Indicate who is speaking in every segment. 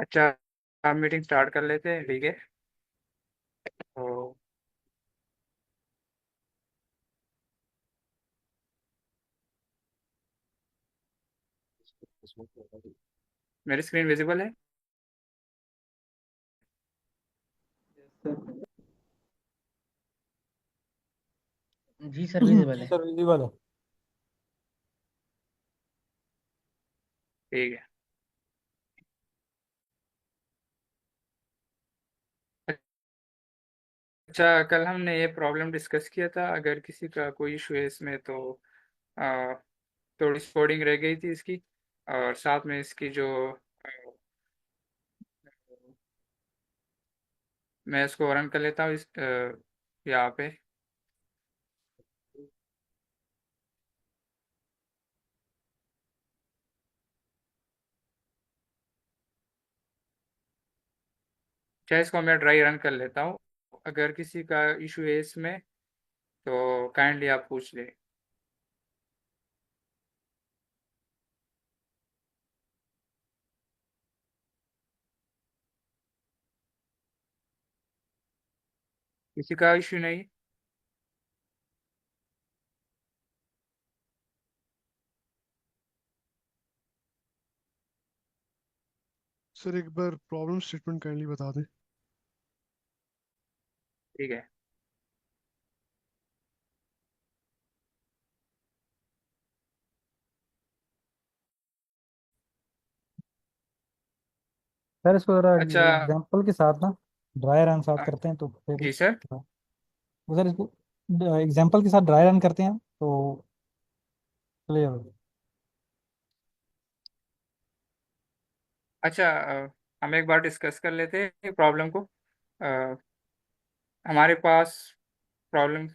Speaker 1: अच्छा, आप meeting start कर लेते हैं, ठीक है। तो मेरी स्क्रीन विजिबल है?
Speaker 2: जी सर, विजिबल
Speaker 3: जी
Speaker 2: है।
Speaker 3: सर, विजिबल है।
Speaker 1: ठीक है। अच्छा, कल हमने ये प्रॉब्लम डिस्कस किया था। अगर किसी का कोई इशू है इसमें तो आ, थोड़ी सी कोडिंग रह गई थी इसकी, और साथ में इसकी जो अ, मैं इसको रन कर लेता हूँ इस यहाँ पे। चाहे इसको मैं ड्राई रन कर लेता हूँ। अगर किसी का इशू है इसमें तो काइंडली आप पूछ ले। किसी का इशू नहीं?
Speaker 4: सर एक बार प्रॉब्लम स्टेटमेंट काइंडली बता दें।
Speaker 1: ठीक है।
Speaker 3: सर इसको जरा
Speaker 1: अच्छा।
Speaker 3: एग्जांपल के साथ ना ड्राई रन साथ
Speaker 1: अ,
Speaker 3: करते हैं तो फिर।
Speaker 1: जी सर।
Speaker 3: वो सर इसको एग्जांपल के साथ ड्राई रन करते हैं तो क्लियर हो।
Speaker 1: अच्छा, हम एक बार डिस्कस कर लेते हैं प्रॉब्लम को। अ, हमारे पास प्रॉब्लम।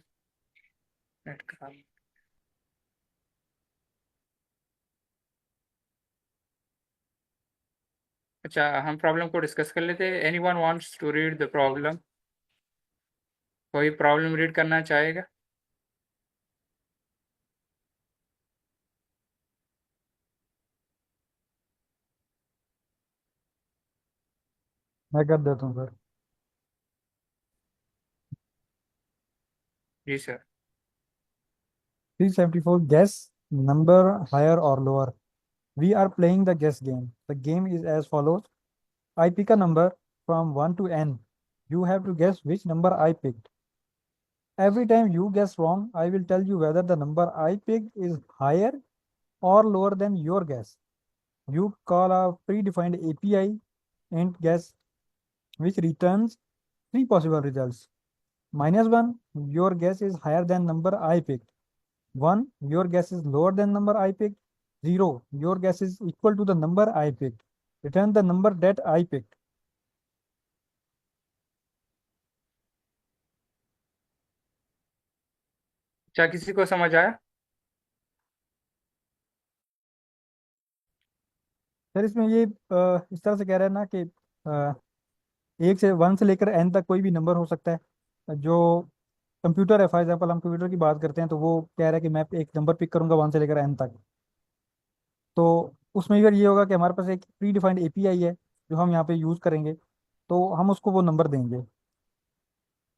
Speaker 1: अच्छा, हम प्रॉब्लम को डिस्कस कर लेते हैं। Anyone wants to read the problem? कोई प्रॉब्लम रीड करना चाहेगा?
Speaker 3: मैं कर देता हूँ सर।
Speaker 1: जी sir.
Speaker 3: 374, guess number higher or lower. We are playing the guess game. The game is as follows. I pick a number from 1 to n. You have to guess which number I picked. Every time you guess wrong, I will tell you whether the number I picked is higher or lower than your guess. You call a predefined API int guess, which returns three possible results. -1, your guess is higher than number I picked. 1, your guess is lower than number I picked. 0, your guess is equal to the number I picked. Return the number that I picked.
Speaker 1: क्या किसी को समझ आया?
Speaker 3: Sir इसमें ये इस तरह से कह रहे हैं ना कि एक से 1 से लेकर n तक कोई भी नंबर हो सकता है। जो कंप्यूटर है, फॉर एग्जाम्पल हम कंप्यूटर की बात करते हैं तो वो कह रहा है कि मैं एक नंबर पिक करूंगा 1 से लेकर n तक। तो उसमें फिर ये होगा कि हमारे पास एक प्री डिफाइंड एपीआई है जो हम यहाँ पे यूज़ करेंगे, तो हम उसको वो नंबर देंगे।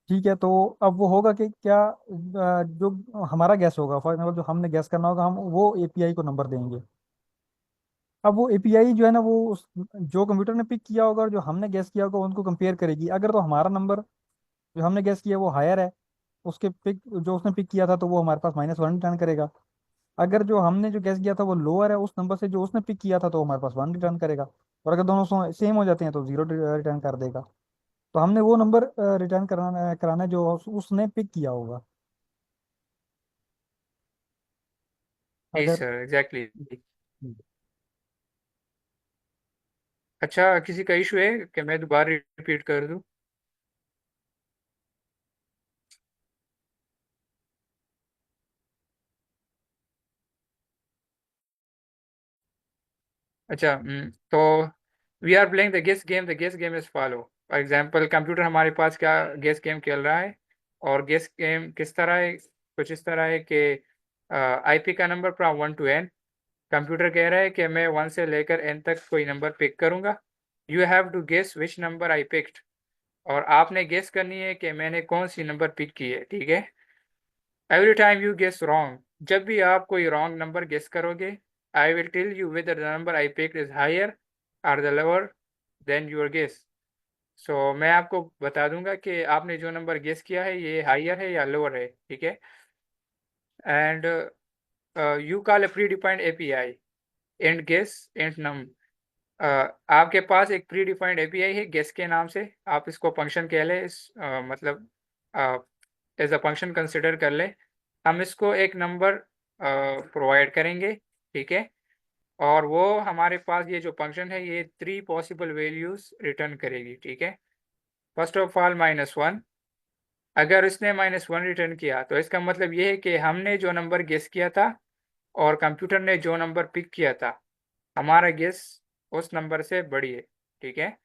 Speaker 3: ठीक है, तो अब वो होगा कि क्या जो हमारा गैस होगा, फॉर एग्जाम्पल जो हमने गैस करना होगा, हम वो एपीआई को नंबर देंगे। अब वो एपीआई जो है ना वो जो कंप्यूटर ने पिक किया होगा और जो हमने गैस किया होगा उनको कंपेयर करेगी। अगर तो हमारा नंबर जो हमने गैस किया वो हायर है, उसके पिक जो उसने पिक किया था, तो वो हमारे पास -1 रिटर्न करेगा। अगर जो हमने जो गैस किया था वो लोअर है उस नंबर से जो उसने पिक किया था, तो हमारे पास 1 रिटर्न करेगा। और अगर दोनों सेम हो जाते हैं तो 0 रिटर्न कर देगा। तो हमने वो नंबर रिटर्न कराना कराना है जो उसने पिक किया होगा।
Speaker 1: जी
Speaker 3: अगर
Speaker 1: सर, एग्जैक्टली। अच्छा, किसी का इशू है कि मैं दोबारा रिपीट कर दूं? अच्छा, तो we are playing the guess game is follow. For example, computer हमारे पास क्या गेस गेम खेल रहा है। और गेस गेम किस तरह है? कुछ इस तरह है कि आईपी का number from 1 to n। Computer कह रहा है कि मैं 1 से लेकर n तक कोई नंबर पिक करूंगा। You have to guess which number I picked, और आपने गेस करनी है कि मैंने कौन सी नंबर पिक की है, ठीक है। Every time you guess wrong, जब भी आप कोई रॉन्ग नंबर गेस करोगे, I will tell you whether the number I picked is higher और the lower than your guess. So मैं आपको बता दूंगा कि आपने जो नंबर गेस किया है ये हायर है या लोअर है, ठीक है। And you call a predefined API and guess and num। आपके पास एक predefined API है guess के नाम से, आप इसको फंक्शन कह लें, मतलब एज अ फंक्शन कंसिडर कर लें। हम इसको एक नंबर प्रोवाइड करेंगे, ठीक है, और वो हमारे पास ये जो फंक्शन है ये 3 पॉसिबल वैल्यूज रिटर्न करेगी, ठीक है। फर्स्ट ऑफ ऑल -1, अगर इसने -1 रिटर्न किया तो इसका मतलब ये है कि हमने जो नंबर गेस किया था और कंप्यूटर ने जो नंबर पिक किया था, हमारा गेस उस नंबर से बड़ी है, ठीक है।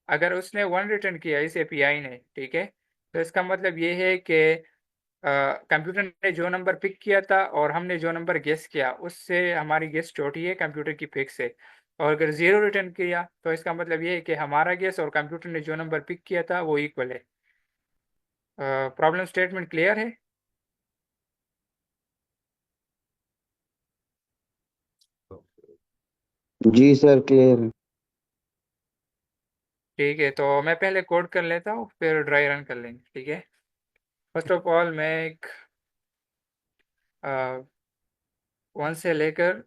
Speaker 1: अगर उसने 1 रिटर्न किया इस एपीआई ने, ठीक है, तो इसका मतलब ये है कि कंप्यूटर ने जो नंबर पिक किया था और हमने जो नंबर गेस किया उससे हमारी गेस छोटी है कंप्यूटर की पिक से। और अगर 0 रिटर्न किया तो इसका मतलब ये है कि हमारा गेस और कंप्यूटर ने जो नंबर पिक किया था वो इक्वल है। प्रॉब्लम स्टेटमेंट क्लियर है?
Speaker 5: जी सर, क्लियर है।
Speaker 1: ठीक है, तो मैं पहले कोड कर लेता हूँ फिर ड्राई रन कर लेंगे, ठीक है। फर्स्ट ऑफ ऑल मैं एक 1 से लेकर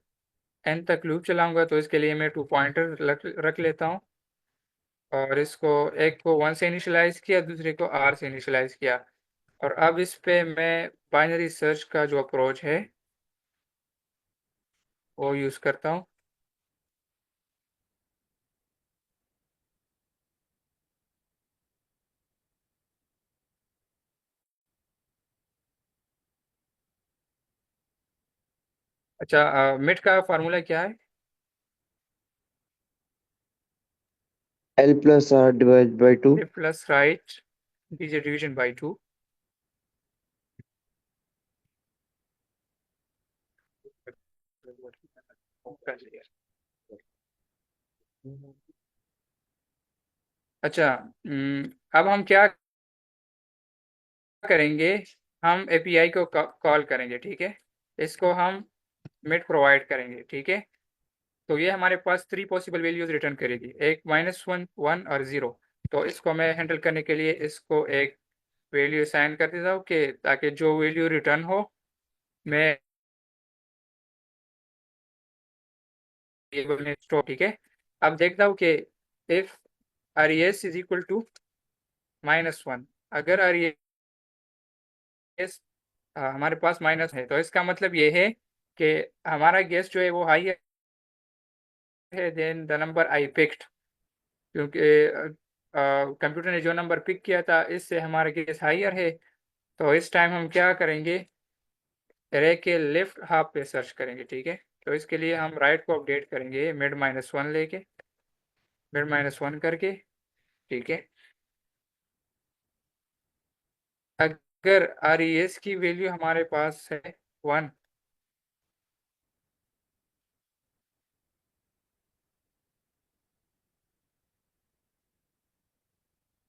Speaker 1: n तक लूप चलाऊंगा, तो इसके लिए मैं 2 पॉइंटर रख लेता हूँ, और इसको एक को 1 से इनिशियलाइज किया, दूसरे को r से इनिशियलाइज किया। और अब इस पे मैं बाइनरी सर्च का जो अप्रोच है वो यूज़ करता हूँ। अच्छा, मिट का फार्मूला क्या है?
Speaker 5: L+R/2।
Speaker 1: Left plus right DJ division by 2। अच्छा, अब हम क्या करेंगे, हम एपीआई को कॉल करेंगे, ठीक है। इसको हम मिट प्रोवाइड करेंगे, ठीक है। तो ये हमारे पास 3 पॉसिबल वैल्यूज रिटर्न करेगी, एक -1, 1 और 0। तो इसको मैं हैंडल करने के लिए इसको एक वैल्यू असाइन कर देता हूँ कि ताकि जो वैल्यू रिटर्न हो मैं टेबल में स्टोर, ठीक है। अब देखता हूँ कि if RES is equal to -1, अगर RES हमारे पास माइनस है तो इसका मतलब ये है कि हमारा गेस जो है वो हाई है then the number I picked, क्योंकि कंप्यूटर ने जो नंबर पिक किया था इससे हमारा गेस हाइयर है। तो इस टाइम हम क्या करेंगे, एरे के लेफ्ट हाफ पे सर्च करेंगे, ठीक है। तो इसके लिए हम राइट को अपडेट करेंगे मिड -1 लेके, मिड -1 करके, ठीक है। अगर RES की वैल्यू हमारे पास है 1,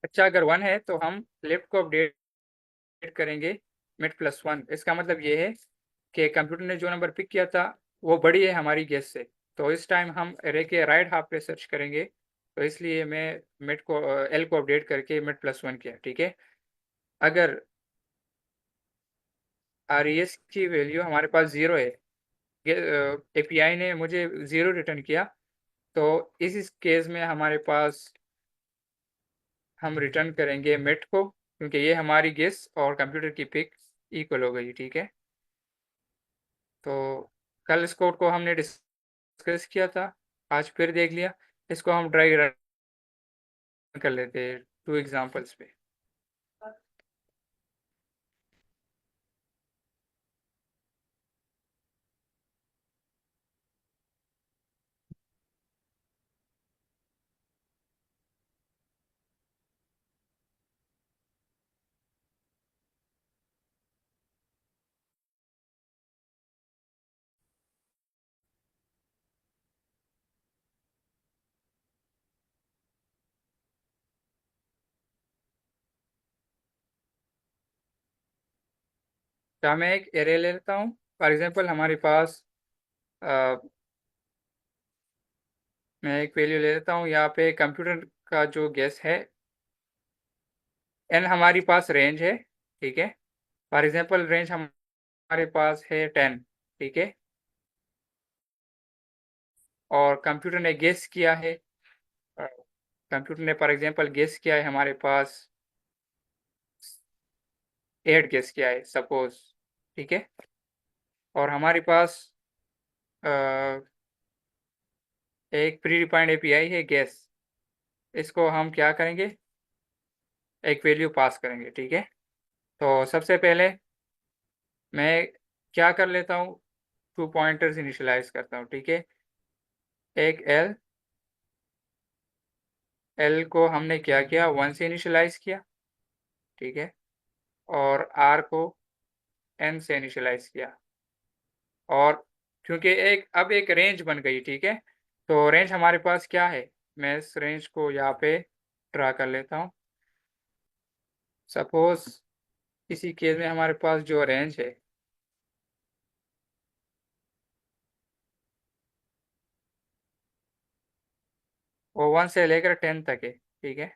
Speaker 1: अच्छा अगर 1 है तो हम लेफ्ट को अपडेट करेंगे मिड+1। इसका मतलब ये है कि कंप्यूटर ने जो नंबर पिक किया था वो बड़ी है हमारी गेस से। तो इस टाइम हम एरे के राइट हाफ पे सर्च करेंगे, तो इसलिए मैं मिड को एल को अपडेट करके मिड+1 किया, ठीक है। अगर RES की वैल्यू हमारे पास 0 है, एपीआई ने मुझे 0 रिटर्न किया, तो इस केस में हमारे पास हम रिटर्न करेंगे मिड को, क्योंकि ये हमारी गेस और कंप्यूटर की पिक इक्वल हो गई, ठीक है। तो कल इस कोड को हमने डिस्कस किया था, आज फिर देख लिया। इसको हम ट्राई रन कर लेते हैं 2 एग्जांपल्स पे। क्या मैं एक एरे ले लेता हूँ। फॉर एग्जांपल हमारे पास मैं एक वैल्यू ले लेता हूँ यहाँ पे कंप्यूटर का जो गेस है एन हमारी पास रेंज है, ठीक है। फॉर एग्जांपल रेंज हमारे पास है 10, ठीक है। और कंप्यूटर ने गेस किया है, कंप्यूटर ने फॉर एग्जांपल गेस किया है हमारे पास 8 गेस किया है सपोज, ठीक है। और हमारे पास एक प्री डिफाइंड एपीआई है गेस, इसको हम क्या करेंगे, एक वैल्यू पास करेंगे, ठीक है। तो सबसे पहले मैं क्या कर लेता हूँ, 2 पॉइंटर्स इनिशियलाइज करता हूँ, ठीक है। एक एल को हमने क्या किया, 1 से इनिशियलाइज किया, ठीक है। और आर को एन से इनिशियलाइज किया। और क्योंकि अब एक रेंज बन गई, ठीक है। तो रेंज हमारे पास क्या है, मैं इस रेंज को यहाँ पे ड्रा कर लेता हूँ। सपोज इसी केस में हमारे पास जो रेंज है वो 1 से लेकर 10 तक है, ठीक है।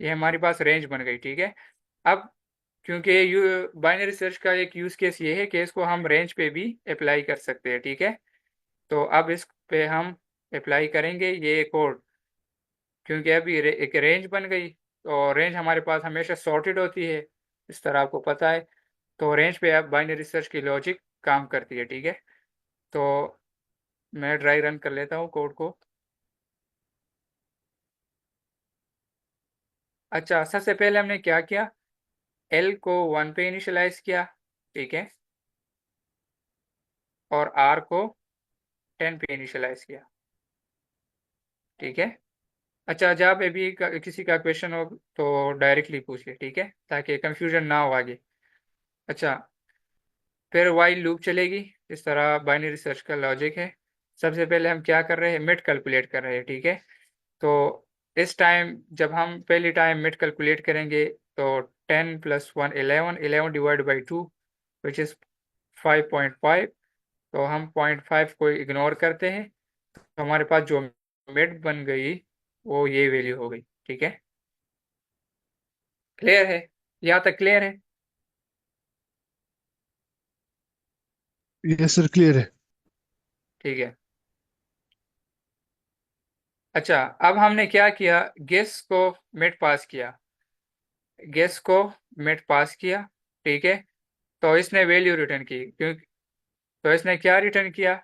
Speaker 1: ये हमारी पास रेंज बन गई, ठीक है। अब क्योंकि बाइनरी सर्च का एक यूज केस ये है कि इसको हम रेंज पे भी अप्लाई कर सकते हैं, ठीक है। तो अब इस पे हम अप्लाई करेंगे ये कोड, क्योंकि अभी एक रेंज बन गई। तो रेंज हमारे पास हमेशा सॉर्टेड होती है, इस तरह आपको पता है। तो रेंज पे अब बाइनरी सर्च की लॉजिक काम करती है, ठीक है। तो मैं ड्राई रन कर लेता हूँ कोड को। अच्छा, सबसे पहले हमने क्या किया, एल को 1 पे इनिशियलाइज किया, ठीक है। और आर को 10 पे इनिशियलाइज किया, ठीक है। अच्छा, जब अभी किसी का क्वेश्चन हो तो डायरेक्टली पूछिए, ठीक है, ताकि कंफ्यूजन ना हो आगे। अच्छा, फिर वाइल लूप चलेगी, इस तरह बाइनरी सर्च का लॉजिक है। सबसे पहले हम क्या कर रहे हैं, मिड कैलकुलेट कर रहे हैं, ठीक है। तो इस टाइम जब हम पहली टाइम मिड कैलकुलेट करेंगे तो 10 + 1 11, 11 डिवाइड बाई 2 विच इज़ 5.5। तो हम 0.5 को इग्नोर करते हैं, तो हमारे पास जो मिड बन गई वो ये वैल्यू हो गई, ठीक है। क्लियर है, यहाँ तक क्लियर है।
Speaker 4: यस सर, क्लियर है।
Speaker 1: ठीक है। अच्छा, अब हमने क्या किया, गेस को मिड पास किया, गेस को मिड पास किया, ठीक है। तो इसने वैल्यू रिटर्न की, क्योंकि तो इसने क्या रिटर्न किया,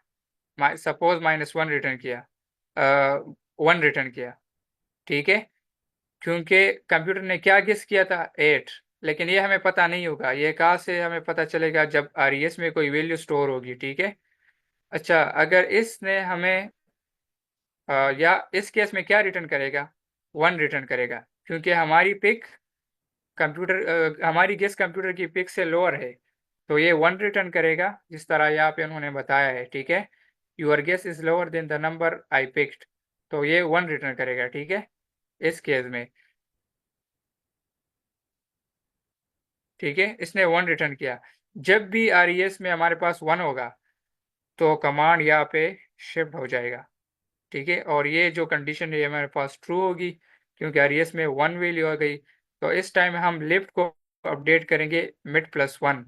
Speaker 1: सपोज -1 रिटर्न किया, 1 रिटर्न किया, ठीक है। क्योंकि कंप्यूटर ने क्या गेस किया था, 8। लेकिन ये हमें पता नहीं होगा, ये कहाँ से हमें पता चलेगा, जब आरईएस में कोई वैल्यू स्टोर होगी, ठीक है। अच्छा, अगर इसने हमें या इस केस में क्या रिटर्न करेगा, 1 रिटर्न करेगा, क्योंकि हमारी पिक हमारी गेस कंप्यूटर की पिक से लोअर है। तो ये 1 रिटर्न करेगा, जिस तरह यहाँ पे उन्होंने बताया है, ठीक है। Your guess is lower than the number I picked. तो ये 1 रिटर्न करेगा, ठीक है, इस केस में, ठीक है। इसने 1 रिटर्न किया। जब भी आरईएस में हमारे पास 1 होगा तो कमांड यहाँ पे शिफ्ट हो जाएगा, ठीक है। और ये जो कंडीशन है ये हमारे पास ट्रू होगी, क्योंकि आरईएस में 1 वैल्यू आ गई। तो इस टाइम हम लेफ्ट को अपडेट करेंगे मिड +1।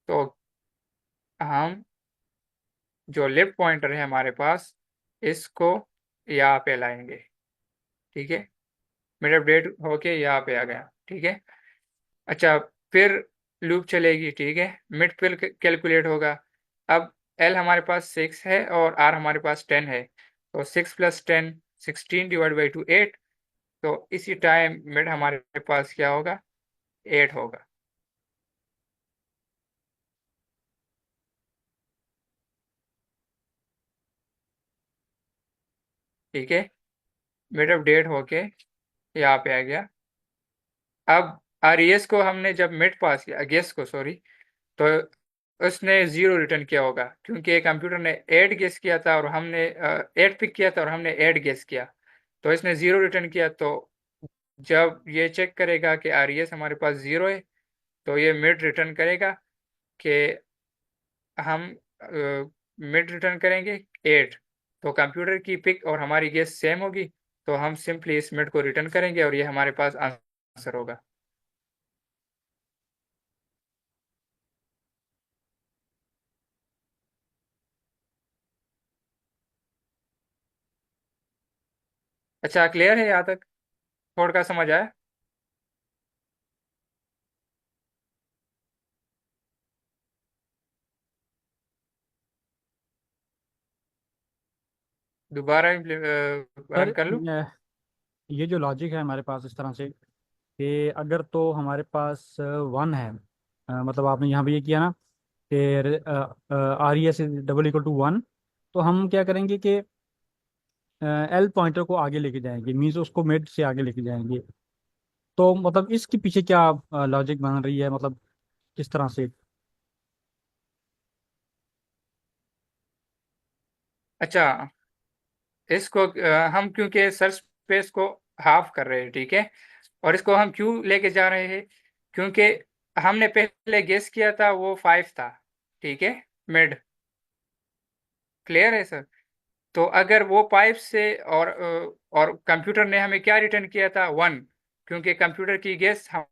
Speaker 1: तो हम जो लेफ्ट पॉइंटर है हमारे पास, इसको यहाँ पे लाएंगे, ठीक है। मिड अपडेट होके यहाँ पे आ गया, ठीक है। अच्छा, फिर लूप चलेगी, ठीक है। मिड फिर कैलकुलेट होगा। अब एल हमारे पास 6 है और आर हमारे पास 10 है। तो 6 + 10 16 डिवाइड बाई 2 8। तो इसी टाइम मिड हमारे पास क्या होगा, 8 होगा, ठीक है। मिड अपडेट होके यहाँ पे आ गया। अब आरईएस को हमने जब मिड पास किया, गेस को सॉरी, तो उसने 0 रिटर्न किया होगा, क्योंकि कंप्यूटर ने 8 गेस किया था और हमने 8 पिक किया था और हमने 8 गेस किया। तो इसने 0 रिटर्न किया। तो जब ये चेक करेगा कि आरईएस हमारे पास 0 है, तो ये मिड रिटर्न करेगा कि हम मिड रिटर्न करेंगे 8। तो कंप्यूटर की पिक और हमारी गेस सेम होगी, तो हम सिंपली इस मिड को रिटर्न करेंगे और ये हमारे पास आंसर होगा। अच्छा, क्लियर है यहाँ तक? कोड का समझ आया? दोबारा रन
Speaker 3: सर
Speaker 1: कर लूँ?
Speaker 3: ये जो लॉजिक है हमारे पास इस तरह से कि अगर तो हमारे पास 1 है, मतलब आपने यहाँ पे ये किया ना कि R E S double equal to 1, तो हम क्या करेंगे कि एल पॉइंटर को आगे लेके जाएंगे, मीन्स उसको मिड से आगे लेके जाएंगे। तो मतलब इसके पीछे क्या लॉजिक बन रही है, मतलब किस तरह से?
Speaker 1: अच्छा, इसको हम क्योंकि सर्च स्पेस को हाफ कर रहे हैं, ठीक है, और इसको हम क्यों लेके जा रहे हैं? क्योंकि हमने पहले गेस किया था वो 5 था, ठीक है, मिड। क्लियर है सर? तो अगर वो पाइप से और कंप्यूटर ने हमें क्या रिटर्न किया था? 1, क्योंकि कंप्यूटर की गेस हम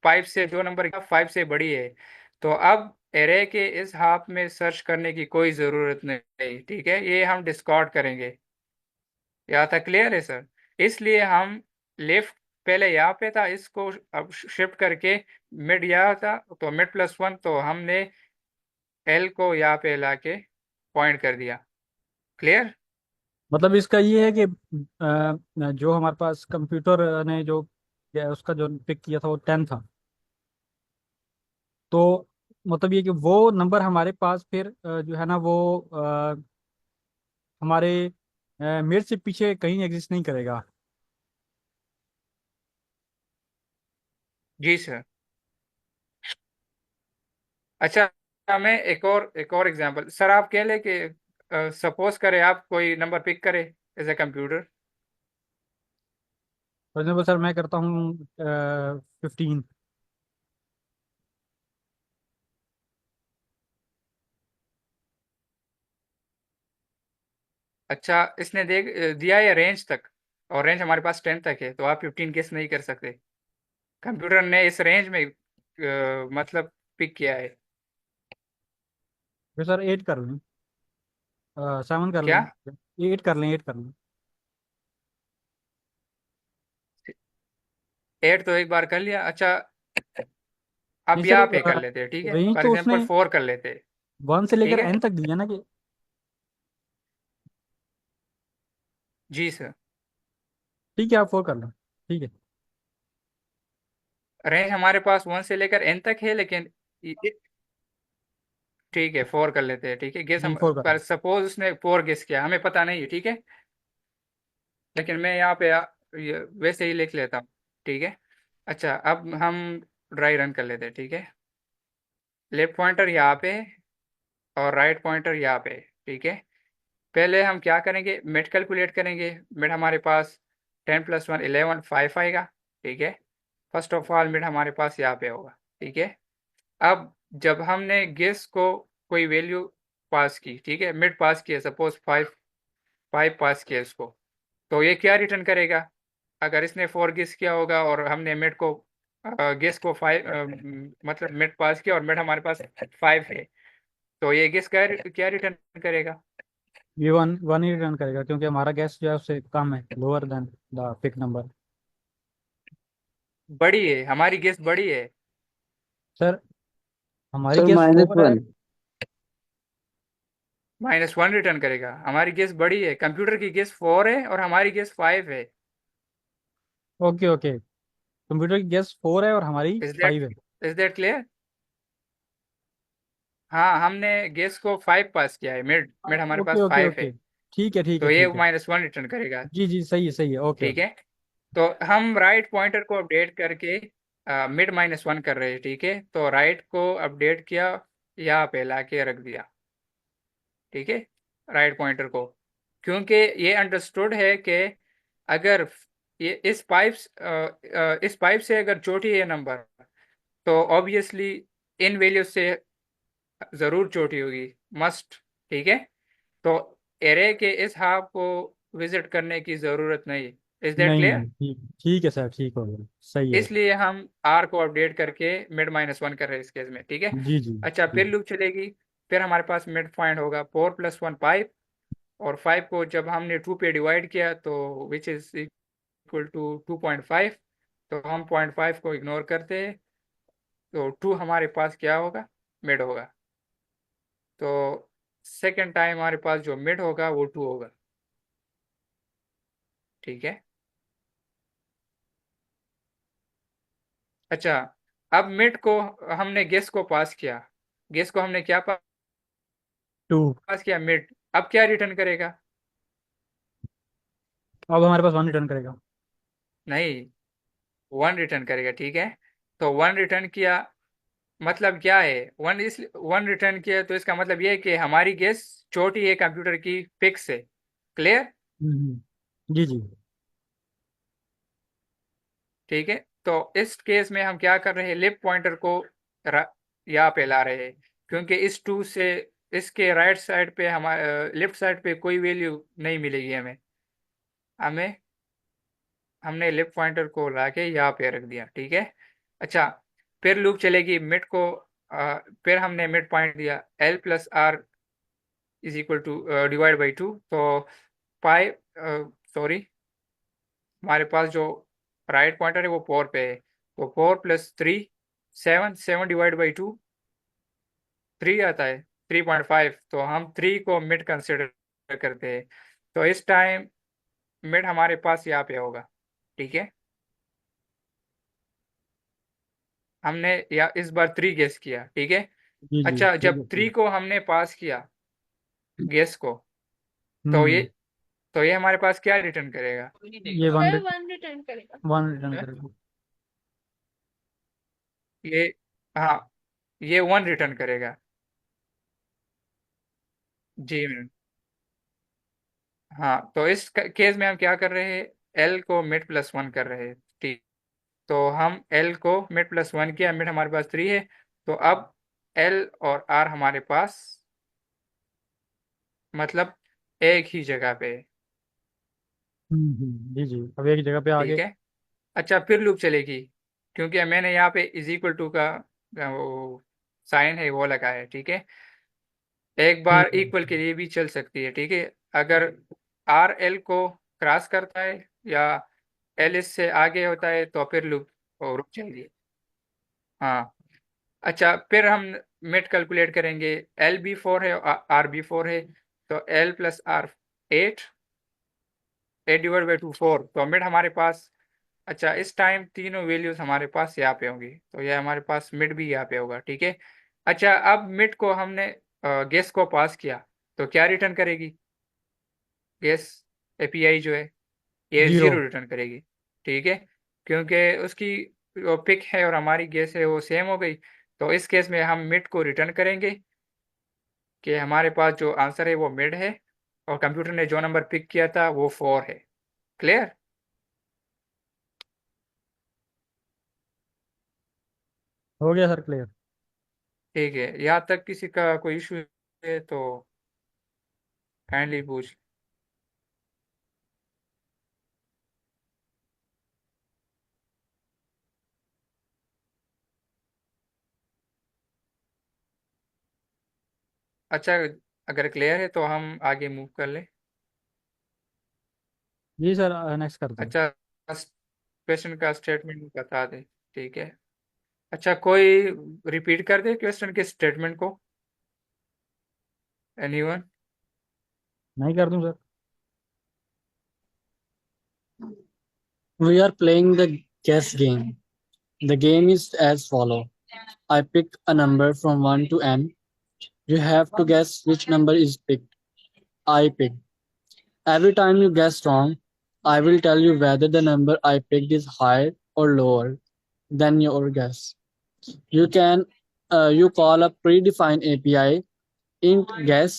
Speaker 1: पाइप से 2 नंबर 5 से बड़ी है। तो अब एरे के इस हाफ में सर्च करने की कोई ज़रूरत नहीं, ठीक है, ये हम डिस्कार्ड करेंगे। यहाँ तक क्लियर है सर? इसलिए हम लेफ्ट पहले यहाँ पे था, इसको अब शिफ्ट करके मिड यहाँ था, तो मिड प्लस 1, तो हमने एल को यहाँ पे लाके पॉइंट कर दिया। क्लियर?
Speaker 3: मतलब इसका ये है कि जो हमारे पास कंप्यूटर ने जो उसका जो पिक किया था वो 10 था, तो मतलब ये कि वो नंबर हमारे पास फिर जो है ना वो हमारे मिड से पीछे कहीं एग्जिस्ट नहीं करेगा।
Speaker 1: जी सर। अच्छा, मैं एक और एग्जांपल सर, आप कह ले कि सपोज करें आप कोई नंबर पिक करें as a computer.
Speaker 3: For example sir मैं करता हूँ 15।
Speaker 1: अच्छा, इसने दिया है रेंज तक, और रेंज हमारे पास 10 तक है, तो आप 15 गेस नहीं कर सकते। कंप्यूटर ने इस रेंज में मतलब पिक किया है।
Speaker 3: फिर सर 8 कर लें, 7 कर
Speaker 1: क्या?
Speaker 3: लें, 8 कर लें, 8 कर लें।
Speaker 1: 8 तो एक बार कर लिया। अच्छा,
Speaker 3: नहीं
Speaker 1: अब
Speaker 3: सर,
Speaker 1: यहाँ पे कर लेते हैं, ठीक है,
Speaker 3: रेंज
Speaker 1: फॉर
Speaker 3: तो
Speaker 1: एग्जांपल
Speaker 3: उसने
Speaker 1: 4 कर लेते हैं।
Speaker 3: 1 से
Speaker 1: ठीक
Speaker 3: लेकर
Speaker 1: है,
Speaker 3: n तक दिया ना कि।
Speaker 1: जी सर।
Speaker 3: ठीक है, आप 4 कर लो। ठीक है।
Speaker 1: रेंज हमारे पास 1 से लेकर n तक है, लेकिन ठीक है, 4 कर लेते हैं, ठीक है, गेस
Speaker 3: नहीं,
Speaker 1: हम
Speaker 3: 4 कर
Speaker 1: पर
Speaker 3: लो।
Speaker 1: सपोज उसने 4 गेस किया, हमें पता नहीं है, ठीक है, लेकिन मैं यहाँ पे वैसे ही लिख लेता हूँ, ठीक है। अच्छा, अब हम ड्राई रन कर लेते हैं, ठीक है। लेफ्ट पॉइंटर यहाँ पे है और राइट पॉइंटर यहाँ पे है, ठीक है। पहले हम क्या करेंगे? मिड कैलकुलेट करेंगे। मिड हमारे पास 10 + 1 11 5 आएगा, ठीक है। फर्स्ट ऑफ ऑल मिड हमारे पास यहाँ पे होगा, ठीक है। अब जब हमने गेस को कोई वैल्यू पास की, ठीक है, मिड पास किया, सपोज 5 5 पास किया इसको, तो ये क्या रिटर्न करेगा? अगर इसने 4 गेस किया होगा और हमने मिड को गेस को 5 मतलब मिड पास किया और मिड हमारे पास 5 है, तो ये गेस क्या रिटर्न करेगा?
Speaker 3: ये 1 1 ही रिटर्न करेगा क्योंकि हमारा गैस जो है उससे कम है, lower than the pick number.
Speaker 1: बड़ी है, हमारी गेस बड़ी है।
Speaker 3: सर हमारी
Speaker 5: सर
Speaker 3: गैस
Speaker 5: माइनस
Speaker 3: 4 है।
Speaker 5: वन
Speaker 1: -1 रिटर्न करेगा, हमारी गेस बड़ी है, कंप्यूटर की गेस 4 है और हमारी गेस 5 है।
Speaker 3: ओके ओके, कंप्यूटर की गैस 4 है और हमारी
Speaker 1: इज दैट
Speaker 3: 5 है।
Speaker 1: Is that clear? हाँ, हमने गेस को 5 पास किया है, मिड मिड हमारे
Speaker 3: ओके
Speaker 1: पास
Speaker 3: ओके
Speaker 1: 5 है,
Speaker 3: ओके, ठीक है ठीक है
Speaker 1: तो ये
Speaker 3: ठीक है।
Speaker 1: -1 रिटर्न करेगा,
Speaker 3: जी जी, सही है, ओके
Speaker 1: ठीक
Speaker 3: ओके।
Speaker 1: है। तो हम राइट पॉइंटर को अपडेट करके मिड -1 कर रहे हैं, ठीक है, तो राइट को अपडेट किया, यहाँ पे ला के रख दिया, ठीक है, राइट पॉइंटर को, क्योंकि ये अंडरस्टूड है कि अगर ये इस पाइप से अगर छोटी है नंबर, तो ऑब्वियसली इन वैल्यूज से जरूर छोटी होगी, मस्ट। ठीक है, तो एरे के इस हाफ को विजिट करने की जरूरत नहीं। इज दैट
Speaker 3: नहीं
Speaker 1: क्लियर?
Speaker 3: नहीं, ठीक ठीक है सर, ठीक हो गया, सही है।
Speaker 1: इसलिए हम आर को अपडेट करके मिड -1 कर रहे हैं इस केस में। ठीक है,
Speaker 3: जी जी
Speaker 1: अच्छा
Speaker 3: जी।
Speaker 1: फिर लूप चलेगी। फिर हमारे पास मिड पॉइंट होगा 4 + 1 5, और 5 को जब हमने 2 पे डिवाइड किया तो विच इज इक्वल टू 2.5, तो हम 0.5 को इग्नोर करते हैं, तो 2 हमारे पास क्या होगा, मिड होगा। तो सेकेंड टाइम हमारे पास जो मिड होगा वो 2 होगा। ठीक है, अच्छा अब मिड को हमने गेस को पास किया, गेस को हमने क्या
Speaker 3: 2।
Speaker 1: पास किया, मिड। अब क्या रिटर्न करेगा?
Speaker 3: अब हमारे पास 1 रिटर्न करेगा।
Speaker 1: नहीं, 1 रिटर्न करेगा। ठीक है, तो 1 रिटर्न किया मतलब क्या है, 1 रिटर्न किया तो इसका मतलब ये है कि हमारी गेस छोटी है कंप्यूटर की पिक से। क्लियर?
Speaker 3: जी जी।
Speaker 1: ठीक है, तो इस केस में हम क्या कर रहे हैं, लेफ्ट पॉइंटर को यहाँ पे ला रहे हैं, क्योंकि इस 2 से इसके राइट साइड पे हमारे लेफ्ट साइड पे कोई वैल्यू नहीं मिलेगी हमें हमें हमने लेफ्ट पॉइंटर को लाके यहाँ पे रख दिया। ठीक है, अच्छा फिर लूप चलेगी मिड को, फिर हमने मिड पॉइंट दिया L+R is equal to divide by 2, तो पाई सॉरी हमारे पास जो राइट पॉइंटर है वो 4 पे है, तो 4 + 3 7, 7 डिवाइड बाई 2 3 आता है, 3.5, तो हम 3 को मिड कंसिडर करते हैं। तो इस टाइम मिड हमारे पास यहाँ पे होगा। ठीक है, हमने या इस बार 3 गेस किया। ठीक है,
Speaker 3: जी जी,
Speaker 1: अच्छा
Speaker 3: ठीक
Speaker 1: जब
Speaker 3: है
Speaker 1: 3
Speaker 3: ठीक।
Speaker 1: को हमने पास किया गेस को, तो ये
Speaker 3: हम्म।
Speaker 1: तो ये हमारे पास क्या रिटर्न करेगा?
Speaker 3: ये 1
Speaker 6: सर 1 रिटर्न करेगा।
Speaker 3: 1 रिटर्न करेगा।
Speaker 1: ये हाँ, ये 1 रिटर्न करेगा। जी मैम, हाँ, तो इस केस में हम क्या कर रहे हैं, एल को मिड +1 कर रहे हैं। ठीक, तो हम एल को मिड +1 किया, मिड हमारे पास 3 है, तो अब एल और आर हमारे पास मतलब एक ही जगह पे है।
Speaker 3: जी जी, अब एक जगह पे
Speaker 1: ठीक
Speaker 3: आगे।
Speaker 1: है, अच्छा फिर लूप चलेगी, क्योंकि मैंने यहाँ पे इज इक्वल टू का वो साइन है वो लगा है। ठीक है, एक बार
Speaker 3: ठीक है।
Speaker 1: इक्वल के लिए भी चल सकती है। ठीक है, अगर आर एल को क्रॉस करता है या एल इससे आगे होता है तो फिर लूप रुक जाएगी। हाँ, अच्छा फिर हम मिड कैलकुलेट करेंगे, एल बी 4 है और आर बी 4 है, तो L+R 8, 8 डिवाइड बाई 2 4, तो मिड हमारे पास, अच्छा इस टाइम तीनों वैल्यूज हमारे पास यहाँ पे होंगी, तो यह हमारे पास मिड भी यहाँ पे होगा। ठीक है, अच्छा अब मिड को हमने गेस को पास किया, तो क्या रिटर्न करेगी गेस? एपीआई जो है ये
Speaker 3: 0।
Speaker 1: 0 रिटर्न करेगी। ठीक है, क्योंकि उसकी जो पिक है और हमारी गेस है वो सेम हो गई, तो इस केस में हम मिड को रिटर्न करेंगे कि हमारे पास जो आंसर है वो मिड है, और कंप्यूटर ने जो नंबर पिक किया था वो 4 है। क्लियर?
Speaker 3: हो गया सर, क्लियर।
Speaker 1: ठीक है, यहाँ तक किसी का कोई इशू है तो काइंडली पूछ। अच्छा, अगर क्लियर है तो हम आगे मूव कर ले।
Speaker 3: जी सर, नेक्स्ट करते हैं।
Speaker 1: अच्छा, क्वेश्चन का स्टेटमेंट बता दे। ठीक है, अच्छा कोई रिपीट कर दे क्वेश्चन के स्टेटमेंट को, एनीवन?
Speaker 3: नहीं कर दूं sir?
Speaker 7: We are playing the guess game. The game is as follow. I pick a number from 1 to n. You have to guess which number is picked. I pick. Every time you guess wrong, I will tell you whether the number I picked is higher or lower than your guess. You can you call a predefined API int guess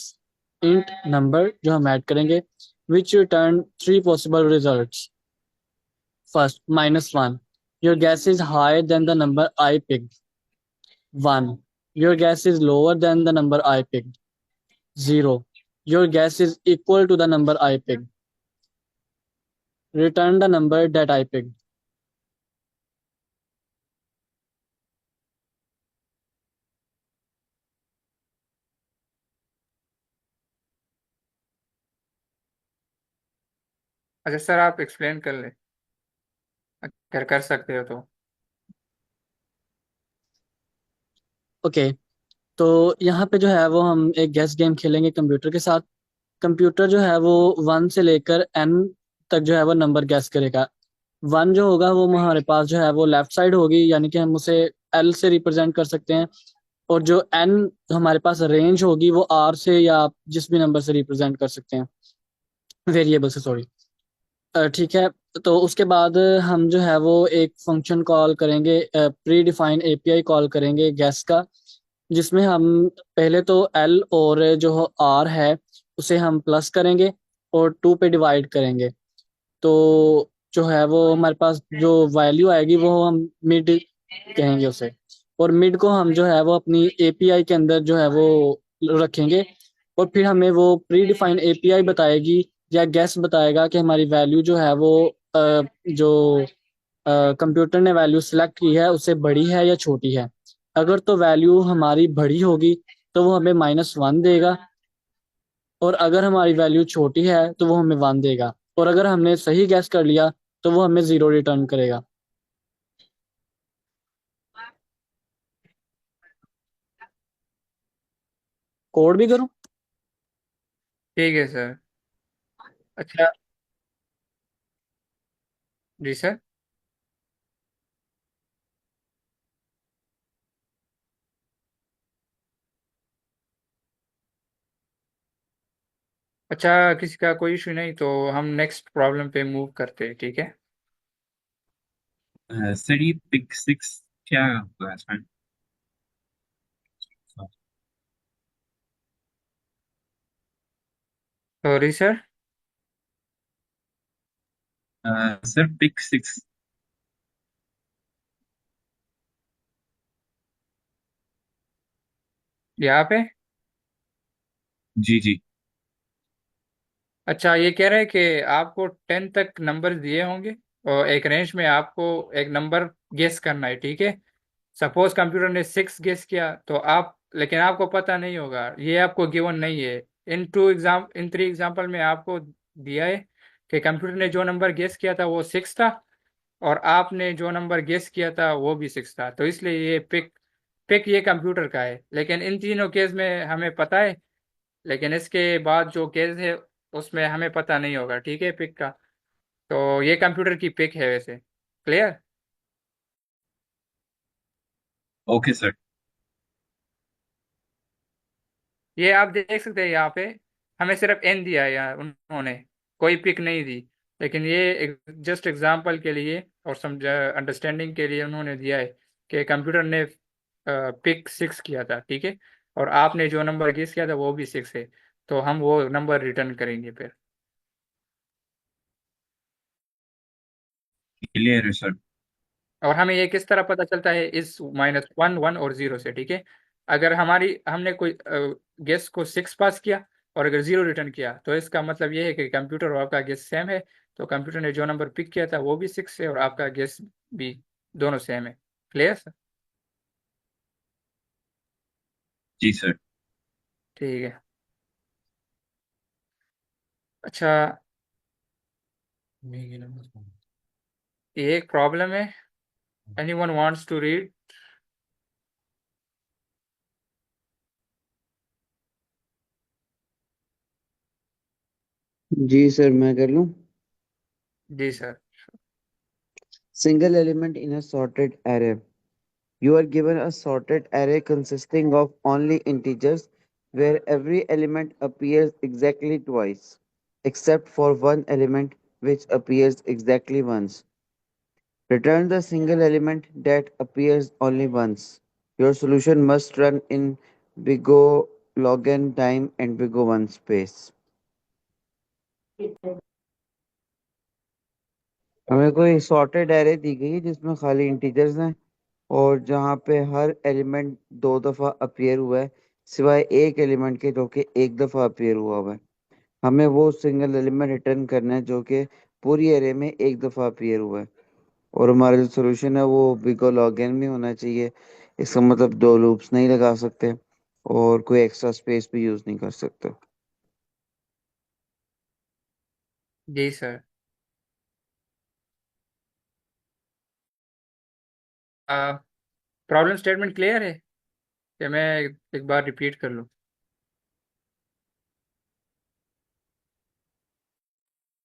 Speaker 7: int number जो हम add करेंगे which return three possible results. First, -1. Your guess is higher than the number I picked. 1. Your guess is lower than the number I picked. 0. Your guess is equal to the number I picked. Return the number that I picked.
Speaker 1: अच्छा sir, आप explain कर ले, अगर कर सकते हो तो।
Speaker 7: Okay, तो यहाँ पे जो है वो हम एक गेस गेम खेलेंगे कंप्यूटर के साथ। कंप्यूटर जो है वो 1 से लेकर n तक जो है वो नंबर गैस करेगा। 1 जो होगा वो हमारे पास जो है वो लेफ्ट साइड होगी, यानी कि हम उसे L से रिप्रेजेंट कर सकते हैं। और जो n हमारे पास रेंज होगी वो R से या आप जिस भी नंबर से रिप्रेजेंट कर सकते हैं, वेरिएबल से, सॉरी। ठीक है, तो उसके बाद हम जो है वो एक फंक्शन कॉल करेंगे, प्री डिफाइंड एपीआई कॉल करेंगे गैस का, जिसमें हम पहले तो L और जो R है उसे हम प्लस करेंगे और 2 पे डिवाइड करेंगे। तो जो है वो हमारे पास जो वैल्यू आएगी वो हम मिड कहेंगे उसे, और मिड को हम जो है वो अपनी एपीआई के अंदर जो है वो रखेंगे। और फिर हमें वो प्री डिफाइंड एपीआई बताएगी या गैस बताएगा कि हमारी वैल्यू जो है वो जो कंप्यूटर ने वैल्यू सेलेक्ट की है उससे बड़ी है या छोटी है। अगर तो वैल्यू हमारी बड़ी होगी तो वो हमें -1 देगा, और अगर हमारी वैल्यू छोटी है तो वो हमें 1 देगा, और अगर हमने सही गैस कर लिया तो वो हमें 0 रिटर्न करेगा। कोड भी करूं?
Speaker 1: ठीक है सर। अच्छा, जी सर। अच्छा, किसी का कोई इशू नहीं तो हम नेक्स्ट प्रॉब्लम पे मूव करते हैं, ठीक है।
Speaker 6: सर ये पिक 6 क्या होगा इसमें?
Speaker 1: Sorry sir.
Speaker 6: Sir pick 6।
Speaker 1: यहाँ पे।
Speaker 6: जी जी।
Speaker 1: अच्छा, ये कह रहे हैं कि आपको 10 तक नंबर दिए होंगे और एक रेंज में आपको एक नंबर गेस करना है, ठीक है। सपोज कंप्यूटर ने 6 गेस किया तो आप, लेकिन आपको पता नहीं होगा, ये आपको गिवन नहीं है। इन 3 एग्जाम्पल में आपको दिया है कि कंप्यूटर ने जो नंबर गेस किया था वो 6 था, और आपने जो नंबर गेस किया था वो भी 6 था, तो इसलिए ये पिक पिक ये कंप्यूटर का है। लेकिन इन तीनों केस में हमें पता है, लेकिन इसके बाद जो केस है उसमें हमें पता नहीं होगा, ठीक है, पिक का। तो ये कंप्यूटर की पिक है वैसे। क्लियर।
Speaker 6: Okay sir.
Speaker 1: ये आप देख सकते हैं यहाँ पे, हमें सिर्फ एन दिया है यार, उन्होंने कोई पिक नहीं दी। लेकिन ये जस्ट एग्जांपल के लिए और समझ अंडरस्टैंडिंग के लिए उन्होंने दिया है कि कंप्यूटर ने पिक 6 किया था, ठीक है, और आपने जो नंबर गेस किया था वो भी 6 है, तो हम वो नंबर रिटर्न करेंगे फिर।
Speaker 6: क्लियर है सर।
Speaker 1: और हमें ये किस तरह पता चलता है, इस -1 1 और 0 से, ठीक है। अगर हमने कोई गेस को 6 पास किया और अगर 0 रिटर्न किया तो इसका मतलब ये है कि कंप्यूटर और आपका गेस सेम है। तो कंप्यूटर ने जो नंबर पिक किया था वो भी 6 है और आपका गेस भी, दोनों सेम है। Clear sir.
Speaker 6: जी सर।
Speaker 1: ठीक है। अच्छा, ये एक प्रॉब्लम है, एनीवन वांट्स टू रीड?
Speaker 5: जी सर, मैं कर लूं।
Speaker 1: जी sir.
Speaker 5: Single element in a sorted array. You are given a sorted array consisting of only integers where every element appears exactly twice, except for one element which appears exactly once. Return the single element that appears only once. Your solution must run in big O log n time and big O 1 space. हमें कोई sorted array दी गई है जिसमें खाली integers हैं और जहाँ पे हर एलिमेंट 2 दफा अपीयर हुआ है, सिवाय एक एलिमेंट के जो कि एक दफा अपीयर हुआ है। हमें वो सिंगल एलिमेंट रिटर्न करना है जो कि पूरी एरे में एक दफा अपीयर हुआ है। और हमारा जो सोल्यूशन है वो बिग और लॉग एन में होना चाहिए। इसका मतलब 2 लूप्स नहीं लगा सकते और कोई एक्स्ट्रा स्पेस भी यूज नहीं कर सकते।
Speaker 1: जी सर। प्रॉब्लम स्टेटमेंट क्लियर है कि मैं एक बार रिपीट कर लूँ?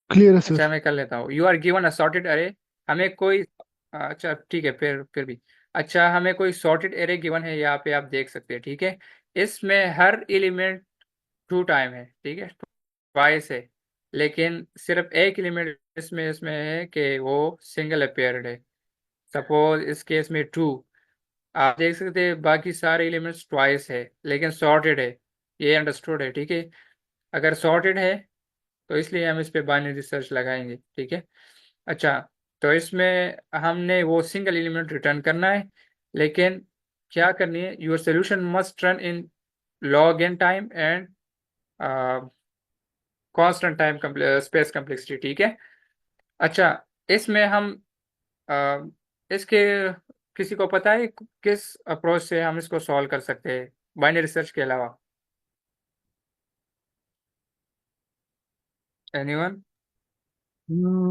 Speaker 4: क्लियर है
Speaker 1: अच्छा,
Speaker 4: सर।
Speaker 1: मैं कर लेता हूँ। You are given a sorted array. हमें कोई अच्छा ठीक है, फिर भी अच्छा, हमें कोई सॉर्टेड एरे गिवन है, यहाँ पे आप देख सकते हैं, ठीक है। इसमें हर एलिमेंट 2 टाइम है, ठीक है, ट्वाइस है। लेकिन सिर्फ एक एलिमेंट इसमें है कि वो सिंगल अपेयर्ड है। सपोज इस केस में 2। आप देख सकते हैं बाकी सारे एलिमेंट्स ट्वाइस है लेकिन सॉर्टेड है। ये अंडरस्टूड है, ठीक है। अगर सॉर्टेड है तो इसलिए हम इस पे बाइनरी सर्च लगाएंगे, ठीक है। अच्छा, तो इसमें हमने वो सिंगल एलिमेंट रिटर्न करना है, लेकिन क्या करनी है, your solution must run in log n time and constant time space complexity, ठीक है। अच्छा, इसमें हम अ, इसके किसी को पता है किस अप्रोच से हम इसको सॉल्व कर सकते हैं बाइनरी सर्च के अलावा? एनीवन?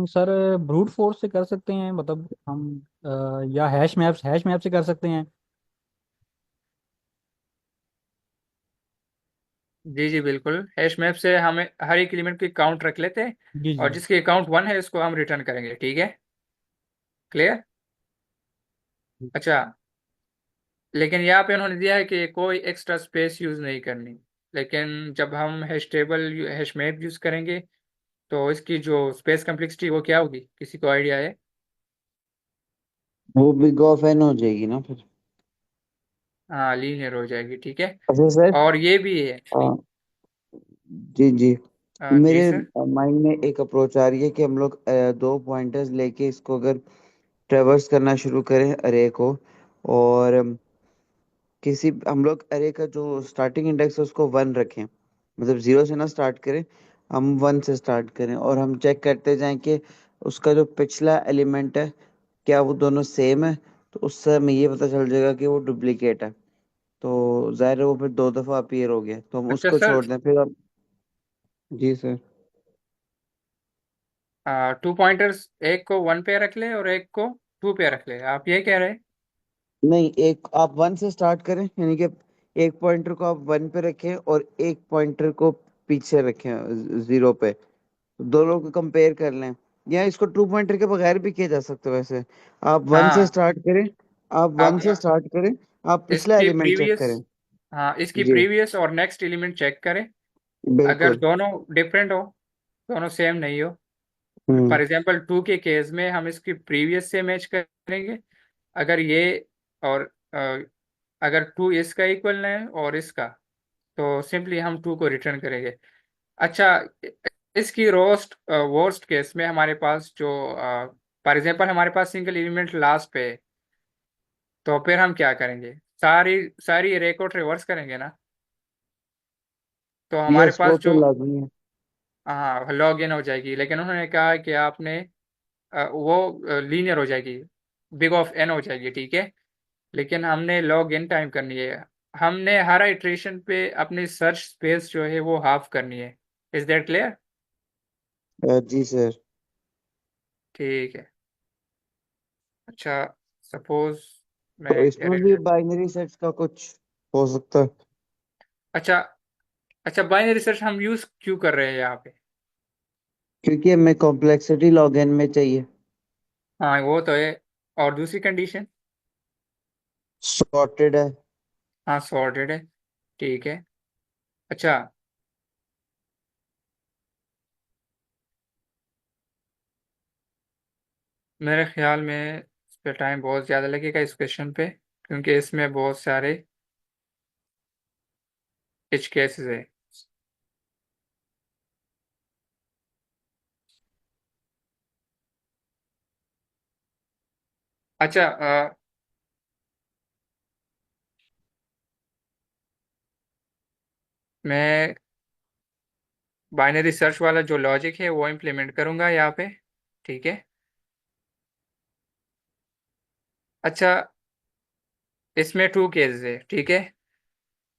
Speaker 3: सर ब्रूट फोर्स से कर सकते हैं, मतलब हम या हैश मैप से कर सकते हैं।
Speaker 1: जी जी बिल्कुल, हैश मैप से हमें हर एक एलिमेंट की काउंट रख लेते हैं
Speaker 3: जी
Speaker 1: और
Speaker 3: जी।
Speaker 1: जिसकी काउंट 1 है उसको हम रिटर्न करेंगे, ठीक है। क्लियर? अच्छा, लेकिन यहाँ पे उन्होंने दिया है कि कोई एक्स्ट्रा स्पेस यूज नहीं करनी। लेकिन जब हम hash table hash map use करेंगे तो इसकी जो स्पेस कम्प्लेक्सिटी वो क्या होगी, किसी को आइडिया है?
Speaker 5: वो बिग ऑफ एन हो जाएगी ना फिर।
Speaker 1: हाँ, लीनियर हो जाएगी, ठीक है।
Speaker 5: अच्छा सर।
Speaker 1: और ये भी है।
Speaker 5: जी जी।
Speaker 1: जी
Speaker 5: मेरे
Speaker 1: सर।
Speaker 5: माइंड में एक अप्रोच आ रही है कि हम लोग 2 पॉइंटर्स लेके इसको अगर ट्रेवर्स करना शुरू करें अरे को, और किसी हम लोग अरे का जो स्टार्टिंग इंडेक्स है उसको 1 रखें, मतलब 0 से ना स्टार्ट करें, हम 1 से स्टार्ट करें और हम चेक करते जाएं कि उसका जो पिछला एलिमेंट है क्या वो दोनों सेम है। तो उससे हमें ये पता चल जाएगा कि वो डुप्लीकेट है। तो जाहिर है वो फिर 2 दफा अपीयर हो गया तो हम
Speaker 1: अच्छा
Speaker 5: उसको
Speaker 1: सर,
Speaker 5: छोड़ दें फिर हम। जी सर।
Speaker 1: 2 पॉइंटर्स, एक को 1 पे रख ले और एक को 2 पे रख ले, आप ये कह रहे हैं?
Speaker 5: नहीं, एक आप 1 से स्टार्ट करें, यानी कि एक पॉइंटर को आप 1 पे रखें और एक पॉइंटर को पीछे रखें 0 पे। दोनों को कंपेयर कर लें, या इसको 2 पॉइंटर के बगैर भी किया जा सकता है वैसे। आप वन से
Speaker 1: हाँ,
Speaker 5: स्टार्ट करें, आप वन
Speaker 1: आप
Speaker 5: से स्टार्ट करें, आप पिछला
Speaker 1: इसकी
Speaker 5: एलिमेंट चेक
Speaker 1: प्रीवियस
Speaker 5: करें।
Speaker 1: हाँ, इसकी
Speaker 5: जी
Speaker 1: प्रीवियस और नेक्स्ट एलिमेंट चेक करें। अगर
Speaker 5: बिल्कुल।
Speaker 1: दोनों डिफरेंट हो, दोनों सेम नहीं हो,
Speaker 5: हम्म।
Speaker 1: फॉर एग्जांपल 2 के केस में हम इसकी प्रीवियस से मैच करेंगे। अगर ये और अगर 2 इसका इक्वल है और इसका, तो सिंपली हम 2 को रिटर्न करेंगे। अच्छा, इसकी वर्स्ट केस में हमारे पास जो फॉर एग्जांपल हमारे पास सिंगल एलिमेंट लास्ट पे है, तो फिर हम क्या करेंगे, सारी सारी array को रिवर्स करेंगे ना। तो हमारे
Speaker 5: यस,
Speaker 1: पास
Speaker 5: वो
Speaker 1: जो
Speaker 5: तो लाजमी है।
Speaker 1: हाँ लॉग इन हो जाएगी, लेकिन उन्होंने कहा कि आपने वो लीनियर हो जाएगी, बिग ऑफ एन हो जाएगी, ठीक है। लेकिन हमने लॉग इन टाइम करनी है। हमने हर इटरेशन पे अपनी सर्च स्पेस जो है वो हाफ करनी है। Is that clear?
Speaker 5: जी सर।
Speaker 1: ठीक है। अच्छा, सपोज मैं
Speaker 5: तो
Speaker 1: एक
Speaker 5: इसमें
Speaker 1: एरे
Speaker 5: भी बाइनरी सेट्स का कुछ हो सकता है।
Speaker 1: अच्छा अच्छा, बाइनरी सर्च हम यूज क्यों कर रहे हैं यहाँ पे?
Speaker 5: क्योंकि हमें कॉम्प्लेक्सिटी लॉग एन में चाहिए।
Speaker 1: हाँ, वो तो है। और दूसरी कंडीशन?
Speaker 5: सॉर्टेड है।
Speaker 1: हाँ, सॉर्टेड है, ठीक है। अच्छा, मेरे ख्याल में इस पे टाइम बहुत ज़्यादा लगेगा इस क्वेश्चन पे, क्योंकि इसमें बहुत सारे एच केसेस है। अच्छा मैं बाइनरी सर्च वाला जो लॉजिक है वो इम्प्लीमेंट करूंगा यहाँ पे, ठीक है। अच्छा, इसमें टू केसेस है, ठीक है।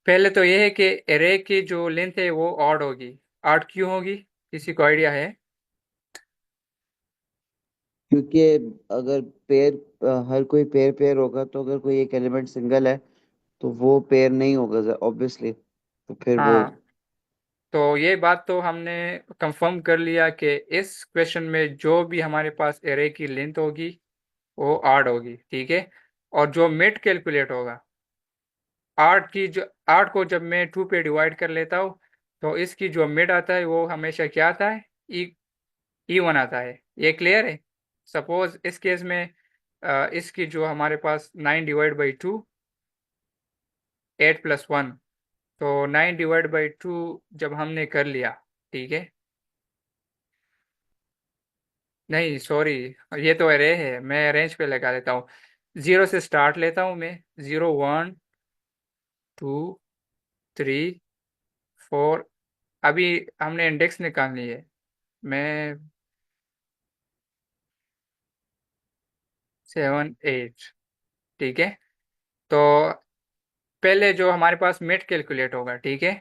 Speaker 1: पहले तो ये है कि एरे की जो लेंथ है वो ऑड होगी। ऑड क्यों होगी, किसी को आइडिया है?
Speaker 5: क्योंकि अगर पेयर हर कोई पेयर पेयर होगा, तो अगर कोई एक एलिमेंट सिंगल है तो वो पेयर नहीं होगा ऑब्वियसली, तो फिर वो।
Speaker 1: हाँ, तो ये बात तो हमने कंफर्म कर लिया कि इस क्वेश्चन में जो भी हमारे पास एरे की लेंथ होगी वो ऑड होगी, ठीक है। और जो मिड कैलकुलेट होगा, आठ को जब मैं टू पे डिवाइड कर लेता हूँ तो इसकी जो मिड आता है वो हमेशा क्या आता है, ई वन आता है। ये क्लियर है? सपोज इस केस में इसकी जो हमारे पास 9/2 8+1, तो 9/2 जब हमने कर लिया, ठीक है। नहीं सॉरी, ये तो अरे है, मैं रेंज पे लगा देता हूँ। 0 से स्टार्ट लेता हूँ मैं, 0 1 2 3 4। अभी हमने इंडेक्स निकालनी है। मैं 7 8, ठीक है। तो पहले जो हमारे पास मिड कैलकुलेट होगा, ठीक है।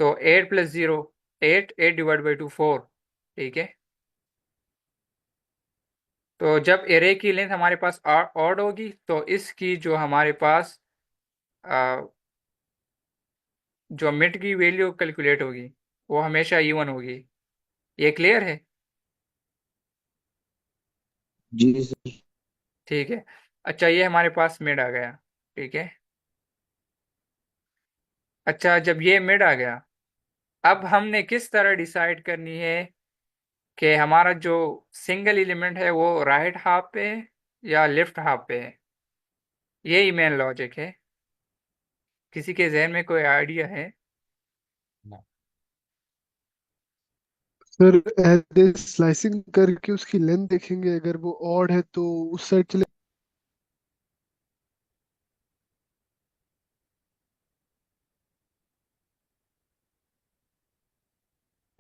Speaker 1: तो 8+0 8, 8/2 4, ठीक है। तो जब एरे की लेंथ हमारे पास ऑड होगी तो इसकी जो हमारे पास आ, जो मिड की वैल्यू कैलकुलेट होगी वो हमेशा इवन होगी। ये क्लियर है?
Speaker 5: जी सर।
Speaker 1: ठीक है। अच्छा, ये हमारे पास मिड आ गया, ठीक है। अच्छा, जब ये मिड आ गया, अब हमने किस तरह डिसाइड करनी है कि हमारा जो सिंगल एलिमेंट है वो राइट हाफ पे है या लेफ्ट हाफ पे है। यही मेन लॉजिक है। किसी के जहन में कोई आइडिया है?
Speaker 4: सर ऐसे स्लाइसिंग करके उसकी लेंथ देखेंगे, अगर वो ऑड है तो उस साइड चले।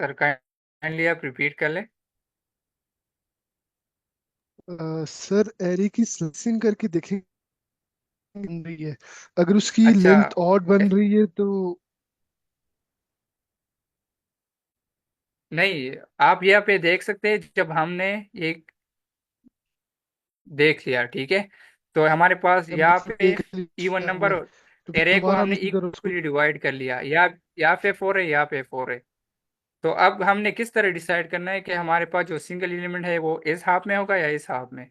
Speaker 1: सर काइंडली आप रिपीट कर लें।
Speaker 4: सर एरे की स्लाइसिंग करके देखेंगे बन रही है, अगर उसकी
Speaker 1: अच्छा,
Speaker 4: लेंथ ऑड बन रही है तो।
Speaker 1: नहीं, आप यहाँ पे देख सकते हैं, जब हमने ये देख लिया, ठीक है। तो हमारे पास यहाँ
Speaker 4: मतलब
Speaker 1: पे
Speaker 4: एक
Speaker 1: इवन
Speaker 4: लिया हुआ
Speaker 1: नंबर
Speaker 4: है, तो फिर
Speaker 1: एरे को
Speaker 4: दोबारा
Speaker 1: हमने
Speaker 4: हमें किधर उसको।
Speaker 1: इक्वली डिवाइड कर लिया, यहाँ पे 4 है, यहाँ पे 4 है। तो अब हमने किस तरह डिसाइड करना है कि हमारे पास जो सिंगल एलिमेंट है वो इस हाफ में होगा या इस हाफ में।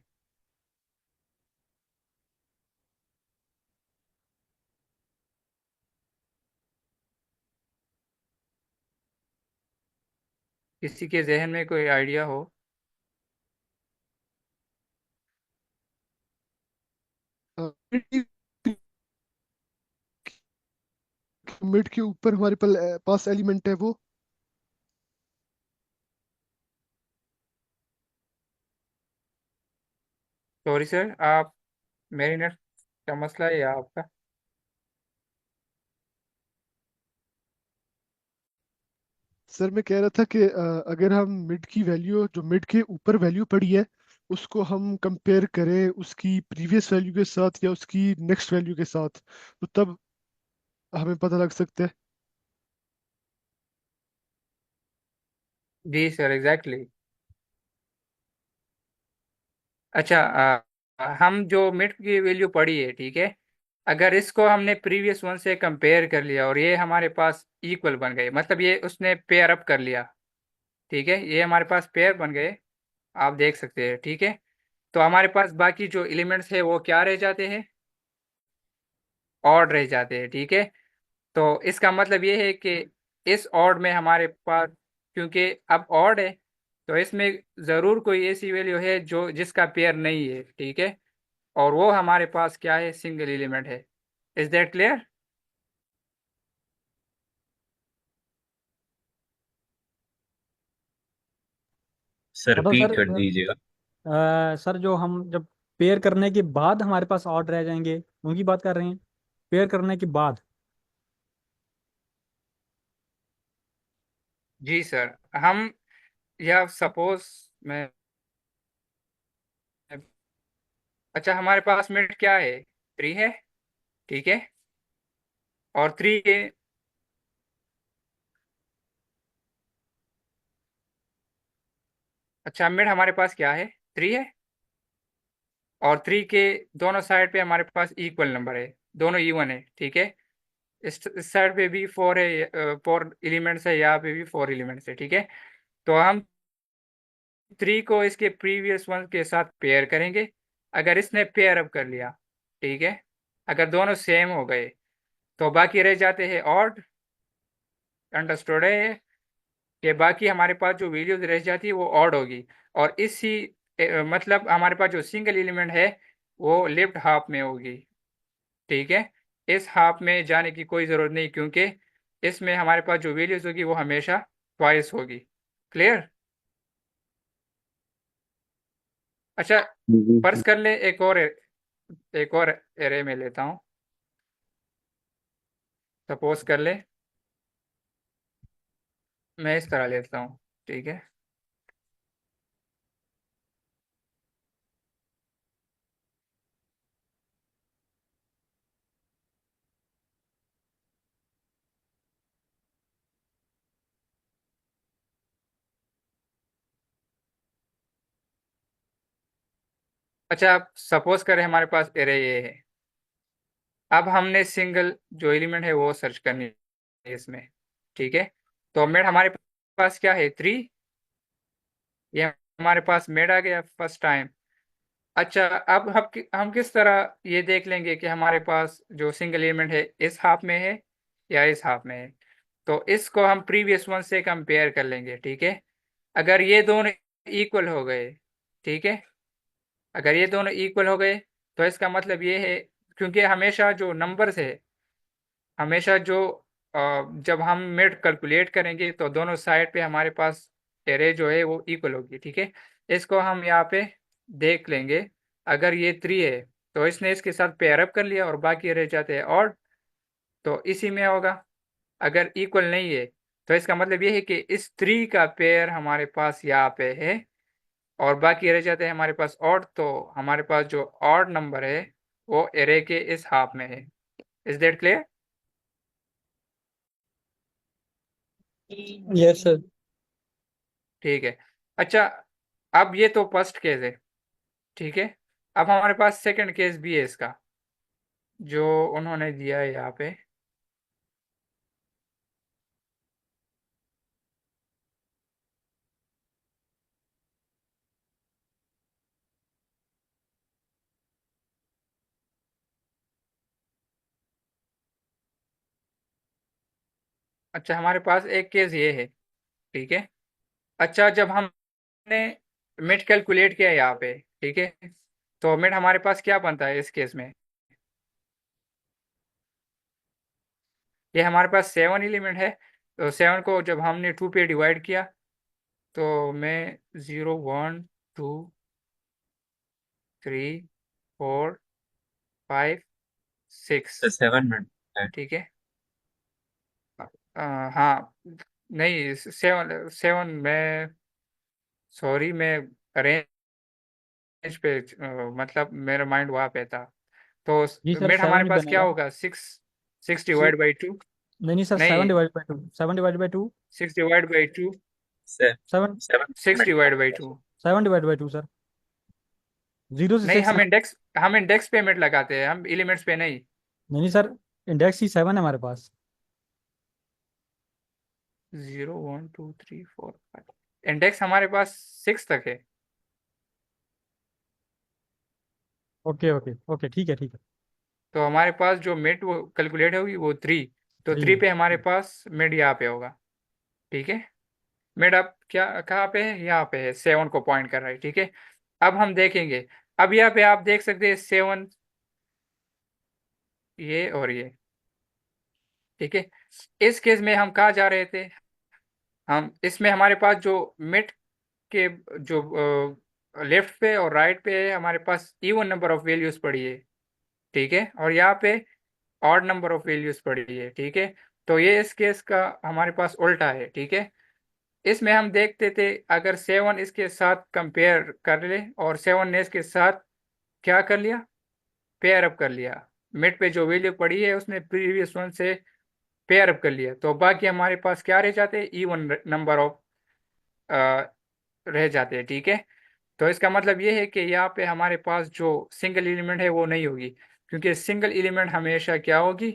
Speaker 1: किसी के जहन में कोई आइडिया हो?
Speaker 4: मिड के ऊपर हमारे पास एलिमेंट है वो।
Speaker 1: सॉरी सर, आप, मेरी नेट का मसला है या आपका?
Speaker 4: सर मैं कह रहा था कि अगर हम मिड की वैल्यू, जो मिड के ऊपर वैल्यू पड़ी है, उसको हम कंपेयर करें उसकी प्रीवियस वैल्यू के साथ या उसकी नेक्स्ट वैल्यू के साथ, तो तब हमें पता लग सकता है।
Speaker 1: जी सर, एग्जैक्टली। अच्छा, हम जो मिड की वैल्यू पड़ी है, ठीक है। अगर इसको हमने प्रीवियस वन से कंपेयर कर लिया और ये हमारे पास इक्वल बन गए, मतलब ये उसने पेयर अप कर लिया, ठीक है, ये हमारे पास पेयर बन गए, आप देख सकते हैं, ठीक है। तो हमारे पास बाकी जो एलिमेंट्स है वो क्या रह जाते हैं, ऑड रह जाते हैं, ठीक है। तो इसका मतलब ये है कि इस ऑड में हमारे पास, क्योंकि अब ऑड है, तो इसमें ज़रूर कोई ऐसी वैल्यू है जो जिसका पेयर नहीं है, ठीक है। और वो हमारे पास क्या है, सिंगल एलिमेंट है। Is that clear?
Speaker 6: सर
Speaker 3: मतलब
Speaker 6: रिपीट
Speaker 3: सर
Speaker 6: कर दीजिएगा।
Speaker 3: सर जो हम जब पेयर करने के बाद हमारे पास ऑड रह जाएंगे, उनकी बात कर रहे हैं, पेयर करने के बाद।
Speaker 1: जी सर, हम या सपोज मैं, अच्छा हमारे पास मिड क्या है, 3 है, ठीक है, और 3 के, अच्छा मिड हमारे पास क्या है, 3 है, और 3 के दोनों साइड पे हमारे पास इक्वल नंबर है, दोनों इवन है, ठीक है। इस साइड पे भी 4 है, 4 एलिमेंट्स है, यहाँ पे भी 4 एलिमेंट्स है, ठीक है। तो हम 3 को इसके प्रीवियस वन के साथ पेयर करेंगे। अगर इसने पेयर अप कर लिया, ठीक है, अगर दोनों सेम हो गए तो बाकी रह जाते हैं ऑड। अंडरस्टूड है कि बाकी हमारे पास जो वैल्यूज रह जाती है वो ऑड होगी, और इसी मतलब हमारे पास जो सिंगल एलिमेंट है वो लेफ्ट हाफ में होगी, ठीक है। इस हाफ में जाने की कोई ज़रूरत नहीं, क्योंकि इसमें हमारे पास जो वैल्यूज होगी वो हमेशा ट्वाइस होगी। क्लियर? अच्छा,
Speaker 5: जी
Speaker 1: फर्ज कर ले एक और एरे में लेता हूँ, सपोज कर ले मैं इस तरह लेता हूँ, ठीक है। अच्छा, आप सपोज करें हमारे पास एरे ये है। अब हमने सिंगल जो एलिमेंट है वो सर्च करनी है इसमें, ठीक है। तो मेड हमारे पास क्या है, 3, ये हमारे पास मेड आ गया फर्स्ट टाइम। अच्छा, अब हम किस तरह ये देख लेंगे कि हमारे पास जो सिंगल एलिमेंट है इस हाफ में है या इस हाफ में है। तो इसको हम प्रीवियस वन से कंपेयर कर लेंगे, ठीक है। अगर ये दोनों इक्वल हो गए, ठीक है, अगर ये दोनों इक्वल हो गए तो इसका मतलब ये है, क्योंकि हमेशा जो नंबर्स है, हमेशा जो जब हम मिड कैलकुलेट करेंगे तो दोनों साइड पे हमारे पास एरे जो है वो इक्वल होगी, ठीक है। इसको हम यहाँ पे देख लेंगे। अगर ये 3 है तो इसने इसके साथ पेयर अप कर लिया और बाकी रह जाते हैं ऑड, तो इसी में होगा। अगर इक्वल नहीं है तो इसका मतलब ये है कि इस 3 का पेयर हमारे पास यहाँ पे है और बाकी रह जाते हैं हमारे पास ऑड, तो हमारे पास जो ऑड नंबर है वो एरे के इस हाफ में है। Is that clear?
Speaker 7: Yes, sir.
Speaker 1: ठीक है। अच्छा, अब ये तो फर्स्ट केस है, ठीक है। अब हमारे पास सेकंड केस भी है इसका, जो उन्होंने दिया है यहाँ पे। अच्छा, हमारे पास एक केस ये है, ठीक है। अच्छा, जब हमने मिड कैलकुलेट किया यहाँ पे, ठीक है, तो मिड हमारे पास क्या बनता है इस केस में, ये हमारे पास 7 एलिमेंट है। तो 7 को जब हमने 2 पे डिवाइड किया तो मैं 0 1 2 3 4 5 6,
Speaker 6: सर 7 मिनट है।
Speaker 1: ठीक है। हाँ, नहीं 7 में, सॉरी मैं रेंज पे मतलब मेरा माइंड वहाँ पे था। तो
Speaker 3: जी सर,
Speaker 1: मिड
Speaker 3: 7
Speaker 1: हमारे
Speaker 3: ही
Speaker 1: पास क्या
Speaker 3: बनेगा।
Speaker 1: होगा, 6 डिवाइड बाई 2,
Speaker 3: नहीं नहीं सर,
Speaker 1: नहीं
Speaker 3: 7/2, 7/2,
Speaker 1: 6 divide by 2,
Speaker 6: sir
Speaker 3: 7,
Speaker 6: 7 minute
Speaker 1: 6 divide by 2।
Speaker 3: 7/2 sir, 0 से
Speaker 1: नहीं,
Speaker 3: 6
Speaker 1: हम इंडेक्स पे मिड लगाते हैं, हम एलिमेंट्स पे नहीं।
Speaker 3: नहीं नहीं सर, इंडेक्स ही 7 है हमारे पास।
Speaker 1: 0 1 2 3 4 5, इंडेक्स हमारे पास 6 तक है।
Speaker 3: ओके ओके ओके, ठीक है ठीक है।
Speaker 1: तो हमारे पास जो मिड वो कैलकुलेट होगी वो 3, तो
Speaker 3: 3
Speaker 1: 3
Speaker 3: है।
Speaker 1: पे हमारे पास मिड यहाँ पे होगा, ठीक है। मिड अब क्या कहाँ पे है, यहाँ पे है, 7 को पॉइंट कर रहा है, ठीक है। अब हम देखेंगे, अब यहाँ पे आप देख सकते हैं 7, ये और ये, ठीक है। इस केस में हम कहाँ जा रहे थे, हम इसमें हमारे पास जो मिड के जो लेफ्ट पे और राइट पे हमारे पास इवन नंबर ऑफ वैल्यूज पड़ी है, ठीक है, और यहाँ पे ऑड नंबर ऑफ वैल्यूज पड़ी है, ठीक है। तो ये इस केस का हमारे पास उल्टा है, ठीक है। इसमें हम देखते थे अगर 7 इसके साथ कंपेयर कर ले और 7 ने इसके साथ क्या कर लिया, पेयर अप कर लिया, मिड पे जो वैल्यू पड़ी है उसने प्रीवियस वन से पेयर अप कर लिया, तो बाकी हमारे पास क्या रह जाते हैं, इवन नंबर ऑफ रह जाते हैं, ठीक है। तो इसका मतलब ये है कि यहाँ पे हमारे पास जो सिंगल एलिमेंट है वो नहीं होगी, क्योंकि सिंगल एलिमेंट हमेशा क्या होगी,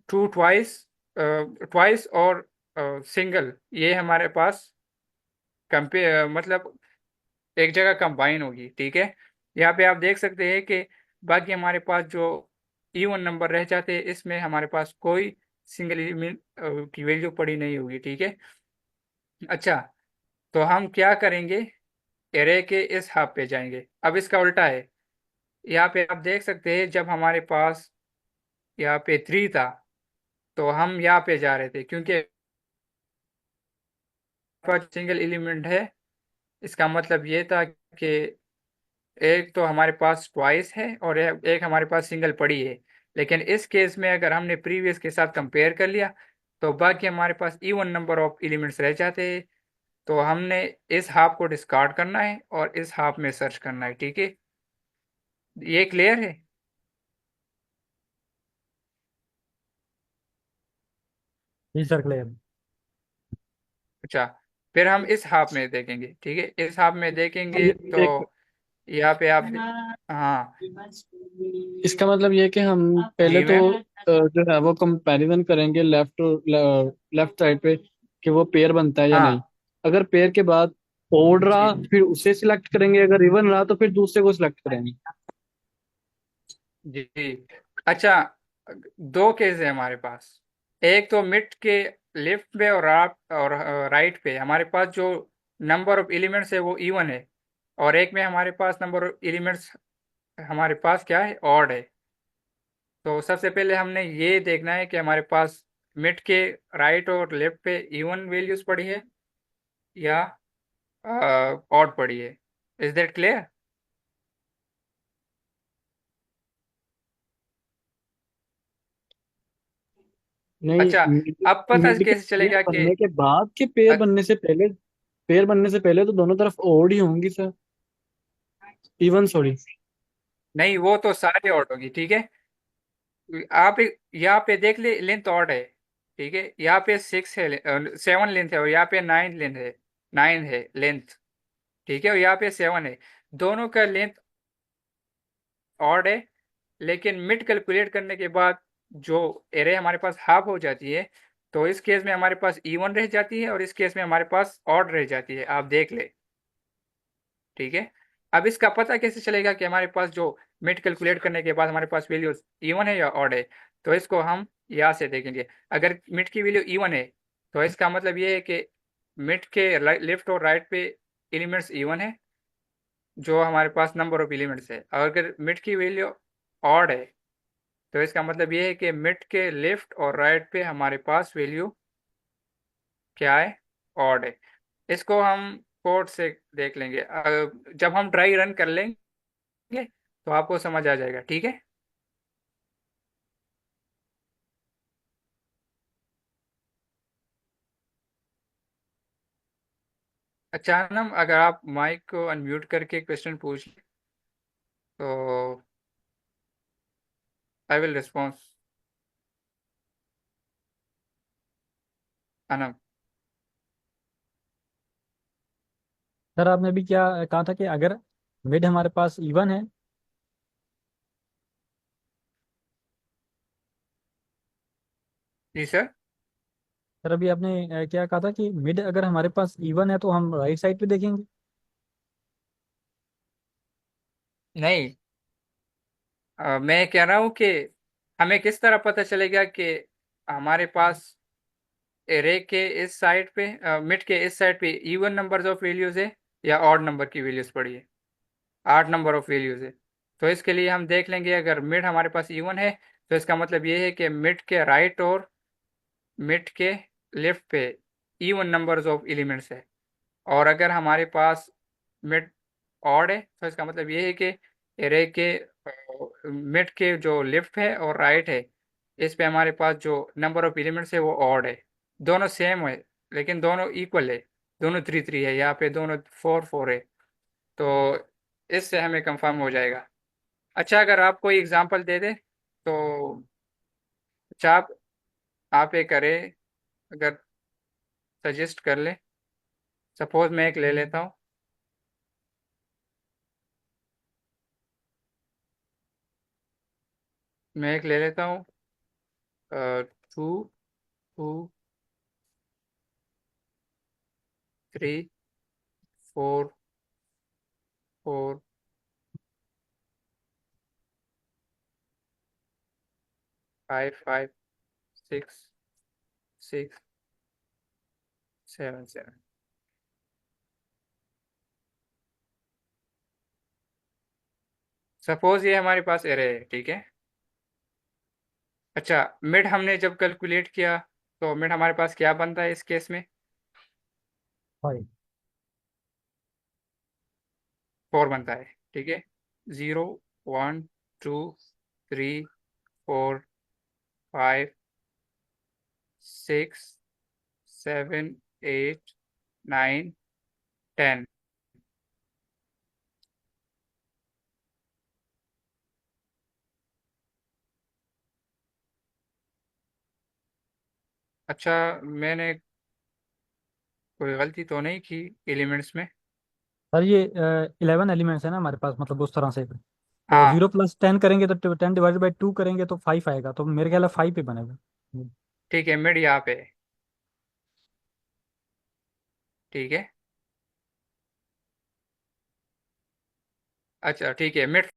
Speaker 1: टू ट्वाइस, ट्वाइस और सिंगल, ये हमारे पास कंपेयर मतलब एक जगह कंबाइन होगी, ठीक है। यहाँ पे आप देख सकते हैं कि बाकी हमारे पास जो इवन नंबर रह जाते हैं इसमें हमारे पास कोई सिंगल एलिमेंट की वैल्यू पड़ी नहीं होगी, ठीक है। अच्छा, तो हम क्या करेंगे, एरे के इस हाफ पे जाएंगे। अब इसका उल्टा है, यहाँ पे आप देख सकते हैं जब हमारे पास यहाँ पे 3 था तो हम यहाँ पे जा रहे थे, क्योंकि सिंगल एलिमेंट है, इसका मतलब ये था कि एक तो हमारे पास ट्वाइस है और एक हमारे पास सिंगल पड़ी है। लेकिन इस केस में अगर हमने प्रीवियस के साथ कंपेयर कर लिया तो बाकी हमारे पास इवन नंबर ऑफ एलिमेंट्स रह जाते हैं, तो हमने इस हाफ को डिस्कार्ड करना है और इस हाफ में सर्च करना है, ठीक है। ये क्लियर है?
Speaker 3: जी सर, क्लियर।
Speaker 1: अच्छा, फिर हम इस हाफ में देखेंगे, ठीक है, इस हाफ में देखेंगे
Speaker 7: एक
Speaker 1: तो यहाँ पे आप हाँ
Speaker 7: इसका मतलब ये है कि हम पहले
Speaker 1: जी
Speaker 7: तो
Speaker 1: मैम,
Speaker 7: जो है वो कंपैरिजन करेंगे लेफ्ट साइड पे कि वो पेयर बनता है या नहीं।
Speaker 1: हाँ
Speaker 7: अगर पेयर के बाद ओड रहा
Speaker 1: जी
Speaker 7: फिर उसे सिलेक्ट करेंगे, अगर इवन रहा तो फिर दूसरे को सिलेक्ट करेंगे।
Speaker 1: जी जी। अच्छा, दो केस है हमारे पास, एक तो मिड के लेफ्ट पे और राइट पे हमारे पास जो नंबर ऑफ एलिमेंट्स है वो इवन है, और एक में हमारे पास नंबर ऑफ एलिमेंट्स हमारे पास क्या है, ऑड है। तो सबसे पहले हमने ये देखना है कि हमारे पास मिड के राइट और लेफ्ट पे इवन वैल्यूज पड़ी है या ऑड पड़ी है। Is that clear?
Speaker 7: नहीं,
Speaker 1: अच्छा, अब पता
Speaker 7: मिड के
Speaker 1: कैसे
Speaker 7: पेयर
Speaker 1: चलेगा कि
Speaker 7: बनने के बाद के पेयर बनने से पहले, पेयर बनने से पहले तो दोनों तरफ ओड ही होंगी सर, इवन सॉरी।
Speaker 1: नहीं, वो तो सारे ऑड होगी, ठीक है। आप यहाँ पे देख ले, लेंथ ऑड है, ठीक है, यहाँ पे 6 है, 7 लेंथ है, और यहाँ पे 9 लेंथ है, 9 है लेंथ, ठीक है, और यहाँ पे 7 है, दोनों का लेंथ ऑड है। लेकिन मिड कैलकुलेट करने के बाद जो एरे हमारे पास हाफ हो जाती है, तो इस केस में हमारे पास इवन रह जाती है और इस केस में हमारे पास ऑड रह जाती है, आप देख ले, ठीक है। अब इसका पता कैसे चलेगा कि हमारे पास जो मिड कैलकुलेट करने के बाद हमारे पास वैल्यू इवन है या ऑड है, तो इसको हम यहाँ से देखेंगे। अगर मिड की वैल्यू इवन है तो इसका मतलब ये है कि मिड के लेफ्ट और राइट पे एलिमेंट्स इवन है, जो हमारे पास नंबर ऑफ एलिमेंट्स है। और अगर मिड की वैल्यू ऑड है तो इसका मतलब ये है कि मिड के लेफ्ट और राइट पे हमारे पास वैल्यू क्या है, ऑड है। इसको हम कोड से देख लेंगे, जब हम ट्राई रन कर लेंगे तो आपको समझ आ जाएगा, ठीक है। अचानक अगर आप माइक को अनम्यूट करके क्वेश्चन पूछ लें तो I will response. Anam,
Speaker 3: sir आपने अभी क्या कहा था कि अगर मिड हमारे पास इवन है।
Speaker 1: जी सर।
Speaker 3: सर अभी आपने क्या कहा था कि मिड अगर हमारे पास इवन है तो हम राइट साइड पे देखेंगे।
Speaker 1: नहीं, मैं कह रहा हूँ कि हमें किस तरह पता चलेगा कि हमारे पास एरे के इस साइड पे, मिड के इस साइड पे इवन नंबर्स ऑफ वैल्यूज है या ऑड नंबर की वैल्यूज पड़ी है, 8 नंबर ऑफ वैल्यूज है। तो इसके लिए हम देख लेंगे, अगर मिड हमारे पास इवन है तो इसका मतलब ये है कि मिड के राइट और मिड के लेफ्ट पे इवन नंबर्स ऑफ एलिमेंट्स है। और अगर हमारे पास मिड ऑड है, तो इसका मतलब ये है कि एरे के मिड के जो लेफ्ट है और राइट है, इस पे हमारे पास जो नंबर ऑफ एलिमेंट्स है वो ऑड है। दोनों सेम है लेकिन दोनों इक्वल है, दोनों 3 3 है, यहाँ पे दोनों 4 4 है। तो इससे हमें कंफर्म हो जाएगा। अच्छा, अगर आप कोई एग्जांपल दे दे तो अच्छा आप एक करें, अगर सजेस्ट कर ले। सपोज मैं एक ले लेता हूँ। मैं एक ले लेता हूँ 2 2 3 4 4 5 5 6 6 7 7। सपोज ये हमारे पास एरे है, ठीक है। अच्छा, मिड हमने जब कैलकुलेट किया तो मिड हमारे पास क्या बनता है इस केस में?
Speaker 3: 5।
Speaker 1: 4 बनता है, ठीक है। 0 1 2 3 4 5 6 7 8 9 10। अच्छा, मैंने कोई गलती तो नहीं की एलिमेंट्स में?
Speaker 3: सर ये 11 एलिमेंट्स है ना हमारे पास, मतलब उस तरह से। तो
Speaker 1: हाँ
Speaker 3: 0 + 10 करेंगे तो 10 ÷ 2 करेंगे तो 5 आएगा, तो मेरे ख्याल है 5 ही बनेगा।
Speaker 1: ठीक है, मिड यहाँ पे है, ठीक है। अच्छा ठीक है, मिड